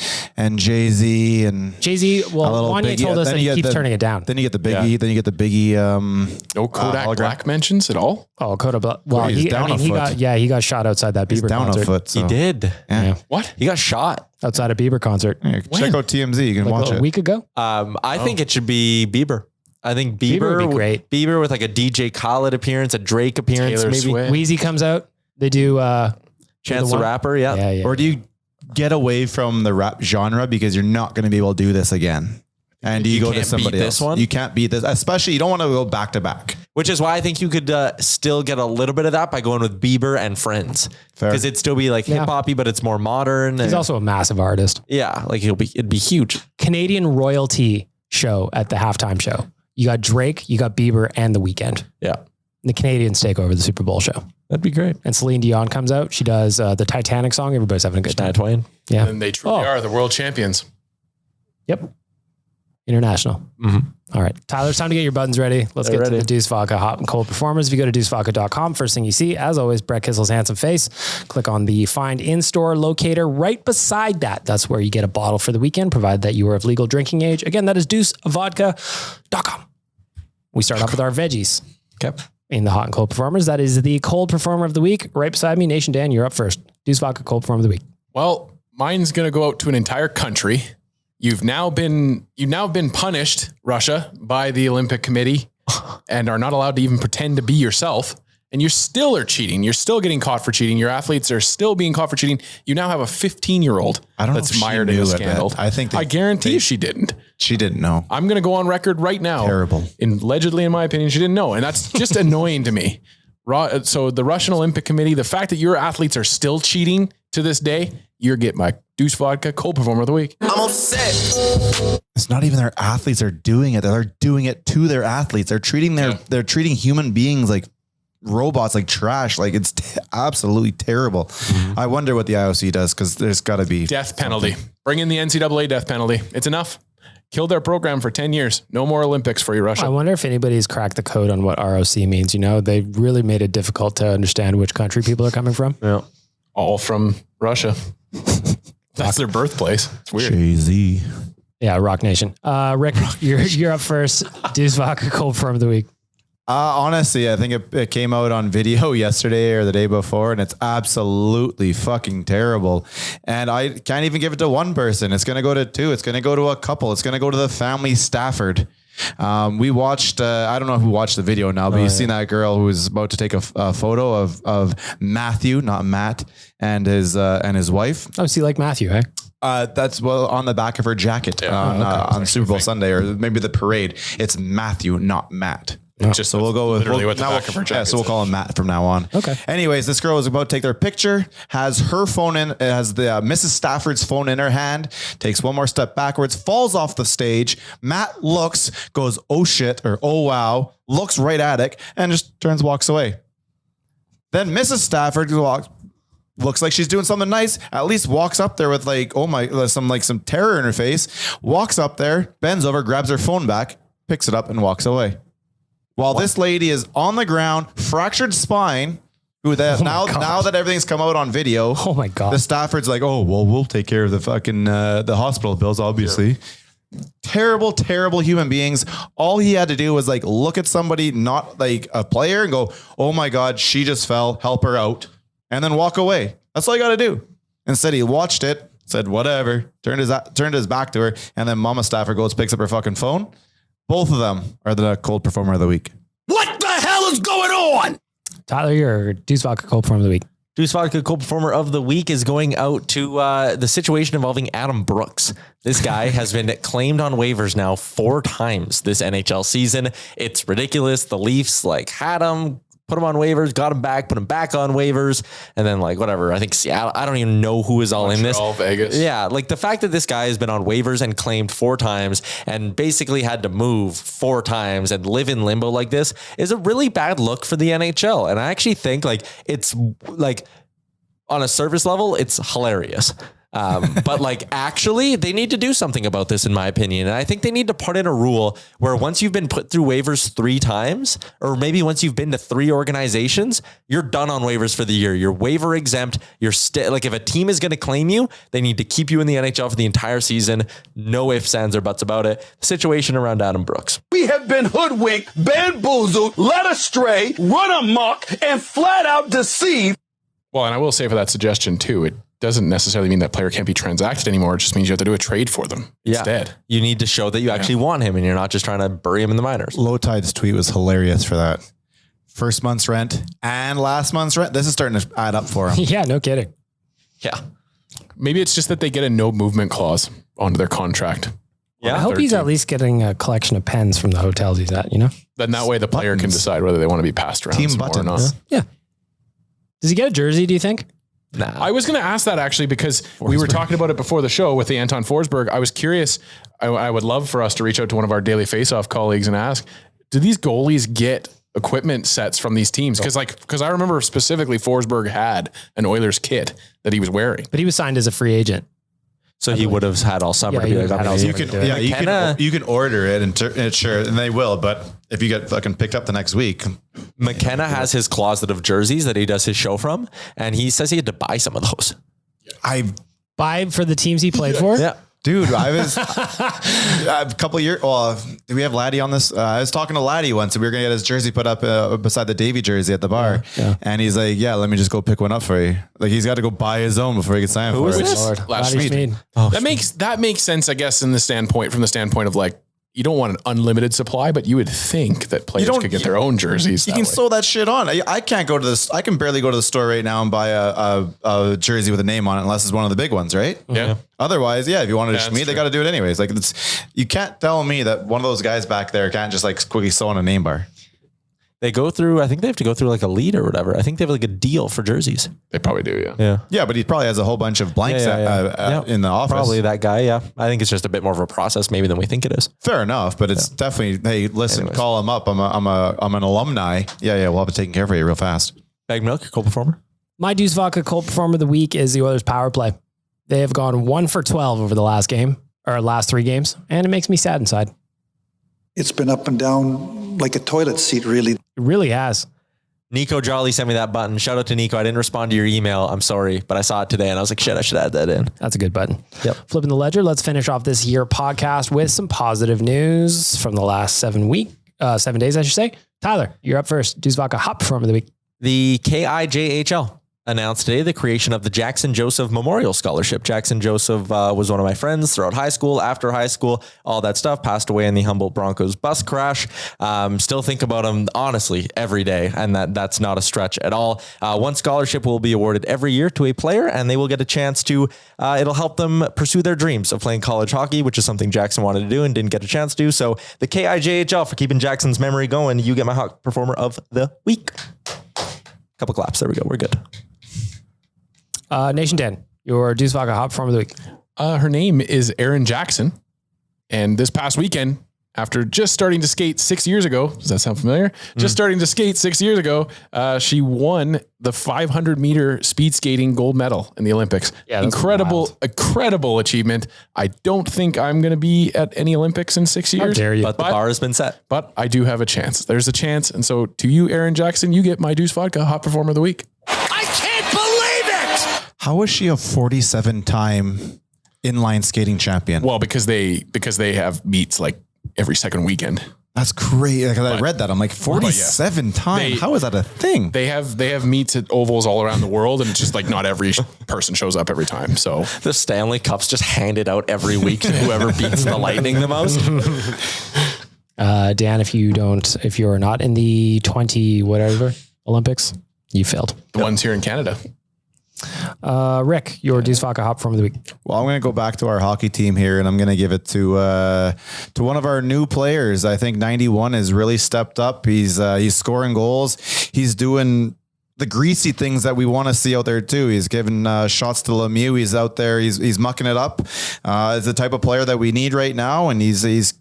E: Jay-Z and
B: Jay-Z. Well, Wanye told us that he keeps turning it down.
E: Then you get the Biggie. Yeah. Then you get the Biggie.
D: No Kodak Black mentions at all.
B: Oh, Kodak Black. Well, he got shot outside that Bieber concert.
E: A foot, so.
C: He did.
B: Yeah.
C: What? He got shot
B: outside a Bieber concert.
E: Yeah, check out TMZ. You can watch it.
B: A week ago.
C: I think it should be Bieber. I think Bieber
B: would be great.
C: Bieber with like a DJ Khaled appearance, a Drake appearance,
D: Taylor
C: maybe.
D: Swift.
B: Wheezy comes out. They do
C: Chance the Rapper. Yeah.
E: Or do you get away from the rap genre because you're not going to be able to do this again? And do you go to somebody else? You can't beat this, especially you don't want to go back to back.
C: Which is why I think you could still get a little bit of that by going with Bieber and Friends. Because it'd still be like hip hoppy, but it's more modern.
B: He's also a massive artist.
C: Yeah, like it'd be huge.
B: Canadian royalty show at the halftime show. You got Drake, you got Bieber, and The Weeknd.
C: Yeah.
B: The Canadians take over the Super Bowl show.
C: That'd be great.
B: And Celine Dion comes out. She does the Titanic song. Everybody's having a good time.
C: Twain.
B: Yeah.
D: And they truly are the world champions.
B: Yep. International. Mm-hmm. All right. Tyler, it's time to get your buttons ready. Let's get to the Deuce Vodka Hot and Cold Performers. If you go to deucevodka.com, first thing you see, as always, Brett Kissel's handsome face. Click on the Find In-Store locator right beside that. That's where you get a bottle for the weekend, provided that you are of legal drinking age. Again, that is deucevodka.com. We start off with our veggies.
C: Okay.
B: In the Hot and Cold Performers. That is the Cold Performer of the Week. Right beside me, Nation Dan, you're up first. Deuce Vodka Cold Performer of the Week.
D: Well, mine's going to go out to an entire country. You've now been punished, Russia, by the Olympic Committee and are not allowed to even pretend to be yourself. And you still are cheating. You're still getting caught for cheating. Your athletes are still being caught for cheating. You now have a 15-year-old that's mired in a scandal. I guarantee you she didn't.
E: She didn't know.
D: I'm going to go on record right now.
E: Terrible.
D: Allegedly, in my opinion, she didn't know. And that's just annoying to me. So the Russian Olympic Committee, the fact that your athletes are still cheating to this day, you're getting my Deuce Vodka Cold Performer of the Week.
G: I'm upset.
E: It's not even their athletes are doing it. They're doing it to their athletes. They're treating they're treating human beings like robots, like trash. Like it's absolutely terrible. Mm-hmm. I wonder what the IOC does, because there's got to be
D: death penalty. Bring in the NCAA death penalty. It's enough. Killed their program for 10 years. No more Olympics for you, Russia.
B: I wonder if anybody's cracked the code on what ROC means. You know, they really made it difficult to understand which country people are coming from.
D: Yeah. All from Russia. That's their birthplace. It's weird.
E: Jay-Z.
B: Yeah, Rock Nation. Rick, you're up first. Deuce Vodka Cold Performer of the Week.
E: Honestly, I think it came out on video yesterday or the day before, and it's absolutely fucking terrible. And I can't even give it to one person. It's going to go to two. It's going to go to a couple. It's going to go to the family Stafford. We watched, I don't know who watched the video now, but you've seen that girl who was about to take a photo of Matthew, not Matt, and his wife.
B: Oh, see, like Matthew, eh?
E: That's on the back of her jacket on Super Bowl Sunday, or maybe the parade. It's Matthew, not Matt.
D: Just
E: so we'll go with
D: literally what the back of her jacket.
E: Yeah, so we'll call him Matt from now on.
B: Okay.
E: Anyways, this girl is about to take their picture, has her phone in, has the Mrs. Stafford's phone in her hand, takes one more step backwards, falls off the stage. Matt looks, goes, oh shit, or oh wow, looks right at it, and just walks away. Then Mrs. Stafford looks like she's doing something nice, at least walks up there with like, oh my, some terror in her face, walks up there, bends over, grabs her phone back, picks it up, and walks away. While this lady is on the ground, fractured spine, now that everything's come out on video,
B: oh my God,
E: the Stafford's like, oh, well, we'll take care of the fucking, the hospital bills, obviously. Yeah. Terrible, terrible human beings. All he had to do was like, look at somebody, not like a player, and go, oh my God, she just fell, help her out, and then walk away. That's all you got to do. Instead, he watched it, said, whatever, turned his back to her, and then Mama Stafford goes, picks up her fucking phone. Both of them are the Cold Performer of the Week.
G: What the hell is going on?
B: Tyler, your Deuce Vodka Cold Performer of the Week.
C: Deuce Vodka Cold Performer of the Week is going out to the situation involving Adam Brooks. This guy has been claimed on waivers now 4 times this NHL season. It's ridiculous. The Leafs had him, put him on waivers, got him back, put him back on waivers, and then whatever. I think Seattle, I don't even know who is all in this.
D: Vegas.
C: Yeah, the fact that this guy has been on waivers and claimed 4 times and basically had to move 4 times and live in limbo like this is a really bad look for the NHL. And I actually think it's on a surface level, it's hilarious. But like, actually, they need to do something about this, in my opinion. And I think they need to put in a rule where once you've been put through waivers 3 times, or maybe once you've been to 3 organizations, you're done on waivers for the year. You're waiver exempt. You're like, if a team is going to claim you, they need to keep you in the NHL for the entire season. No ifs, ands, or buts about it. The situation around Adam Brooks.
G: We have been hoodwinked, bamboozled, led astray, run amok, and flat out deceived.
D: Well, and I will say for that suggestion too, it doesn't necessarily mean that player can't be transacted anymore. It just means you have to do a trade for them instead.
C: You need to show that you actually want him and you're not just trying to bury him in the minors.
E: Low Tide's tweet was hilarious for that. First month's rent and last month's rent. This is starting to add up for him.
B: Yeah, no kidding.
C: Yeah.
D: Maybe it's just that they get a no movement clause onto their contract.
C: Yeah.
B: I hope he's at least getting a collection of pens from the hotels he's at, you know?
D: Then that way the player can decide whether they want to be passed around
E: Team
D: some more or not.
E: buttons.
B: Yeah. Does he get a jersey, do you think?
C: Nah.
D: I was going to ask that actually because we were talking about it before the show with the Anton Forsberg. I was curious. I would love for us to reach out to one of our daily face-off colleagues and ask, do these goalies get equipment sets from these teams? Because I remember specifically Forsberg had an Oilers kit that he was wearing.
B: But he was signed as a free agent.
C: So he would have had all summer to be like,
E: You can order it and sure, and they will. But if you get fucking picked up the next week,
C: McKenna has his closet of jerseys that he does his show from, and he says he had to buy some of those.
E: I
B: Buy for the teams he played for?
C: Yeah.
E: Dude, I was a couple of years. Well, do we have Laddie on this? I was talking to Laddie once, and we were gonna get his jersey put up beside the Davey jersey at the bar.
B: Yeah.
E: And he's like, "Yeah, let me just go pick one up for you." Like he's got to go buy his own before he can sign for it.
B: Lord.
D: Last
B: Laddie
D: Schmid.
B: Schmid.
D: That makes sense, I guess, from the standpoint of like, you don't want an unlimited supply, but you would think that players could get their own jerseys.
E: You can sew that shit on. I can't go to this. I can barely go to the store right now and buy a jersey with a name on it unless it's one of the big ones, right?
D: Yeah.
E: Otherwise, yeah, if you wanted to
D: that's
E: Schmid, they
D: true.
E: got to do it anyways. Like you can't tell me that one of those guys back there can't just like quickly sew on a name bar.
C: They go through, I think they have to go through like a lead or whatever. I think they have like a deal for jerseys.
D: They probably do, yeah.
C: Yeah.
E: Yeah, but he probably has a whole bunch of blanks in the office.
C: Probably that guy. Yeah. I think it's just a bit more of a process maybe than we think it is.
E: Fair enough, but it's definitely, hey, listen, call him up. I'm an alumni. Yeah, we'll have it taken care of you real fast.
C: Bag Milk, cold performer.
B: My Deuce Vodka Cold Performer of the Week is the Oilers power play. They have gone 1 for 12 over the last 3 games, and it makes me sad inside.
H: It's been up and down like a toilet seat, really.
B: It really has.
C: Nico Jolly sent me that button. Shout out to Nico. I didn't respond to your email. I'm sorry, but I saw it today and I was like, shit, I should add that in.
B: That's a good button.
C: Yep.
B: Flipping the ledger. Let's finish off this year podcast with some positive news from the last 7 days, I should say. Tyler, you're up first. Deuce Vodka Hot Performer of the Week.
C: The KIJHL announced today the creation of the Jackson Joseph Memorial Scholarship. Jackson Joseph was one of my friends throughout high school, after high school, all that stuff. Passed away in the Humboldt Broncos bus crash. Still think about him, honestly, every day. And that's not a stretch at all. One scholarship will be awarded every year to a player, and they will get a chance to, it'll help them pursue their dreams of playing college hockey, which is something Jackson wanted to do and didn't get a chance to do. So the KIJHL, for keeping Jackson's memory going, you get my Hot Performer of the Week. Couple claps. There we go. We're good.
B: Nation 10, your Deuce Vodka Hot Performer of the Week.
D: Her name is Erin Jackson. And this past weekend, after just starting to skate 6 years ago, does that sound familiar? Just starting to skate 6 years ago, she won the 500 meter speed skating gold medal in the Olympics.
B: Yeah, that's
D: incredible achievement. I don't think I'm going to be at any Olympics in 6 years.
B: How dare you?
C: But the bar has been set.
D: But I do have a chance. There's a chance. And so to you, Erin Jackson, you get my Deuce Vodka Hot Performer of the Week.
G: I can't believe it!
E: How is she a 47-time inline skating champion?
D: Well, because they have meets like every second weekend.
E: That's crazy. Because I read that. I'm like, 47 times? How is that a thing?
D: They have meets at ovals all around the world, and it's just like not every person shows up every time. So
C: The Stanley Cup's just handed out every week to whoever beats the Lightning the most.
B: Dan, if you're not in the 20 whatever Olympics, you failed.
D: the ones here in Canada.
B: Rick, your Deuce Vodka Hot Performer of the Week.
E: Well, I'm going to go back to our hockey team here, and I'm going to give it to one of our new players. I think 91 has really stepped up. He's scoring goals. He's doing the greasy things that we want to see out there too. He's giving shots to Lemieux. He's out there. He's mucking it up. It's the type of player that we need right now, and he's.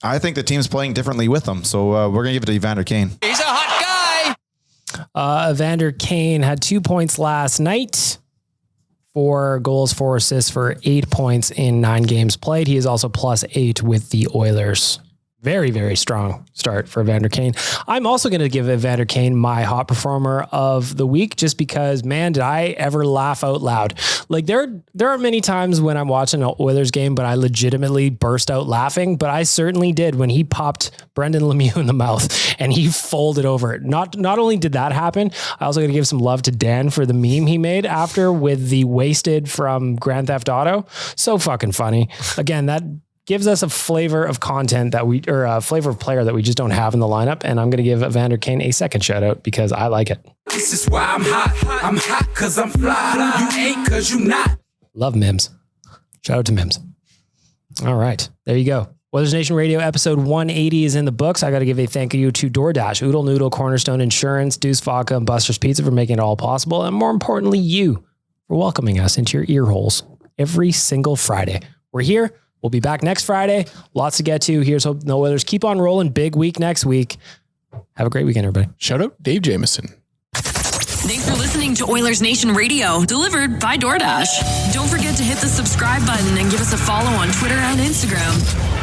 E: I think the team's playing differently with him, so we're going to give it to Evander Kane.
G: He's a hot guy!
B: Evander Kane had 2 points last night 4 goals, 4 assists for 8 points in 9 games played. He is also +8 with the Oilers. Very, very strong start for Evander Kane. I'm also going to give Evander Kane my hot performer of the week, just because, man, did I ever laugh out loud. Like there are many times when I'm watching an Oilers game, but I legitimately burst out laughing, but I certainly did when he popped Brendan Lemieux in the mouth and he folded over. Not only did that happen, I also got to give some love to Dan for the meme he made after with the wasted from Grand Theft Auto. So fucking funny. Again, that gives us a flavor of content or a flavor of player that we just don't have in the lineup. And I'm going to give Evander Kane a second shout out because I like it.
I: This is why I'm hot. I'm hot because I'm fly. You ain't because you not.
B: Love Mims. Shout out to Mims. All right. There you go. Oilersnation Radio episode 180 is in the books. I got to give a thank you to DoorDash, Oodle Noodle, Cornerstone Insurance, Deuce Vodka, and Buster's Pizza for making it all possible. And more importantly, you for welcoming us into your ear holes every single Friday. We're here. We'll be back next Friday. Lots to get to. Here's hope no Oilers keep on rolling. Big week next week. Have a great weekend, everybody.
D: Shout out Dave Jamieson.
A: Thanks for listening to Oilers Nation Radio, delivered by DoorDash. Don't forget to hit the subscribe button and give us a follow on Twitter and Instagram.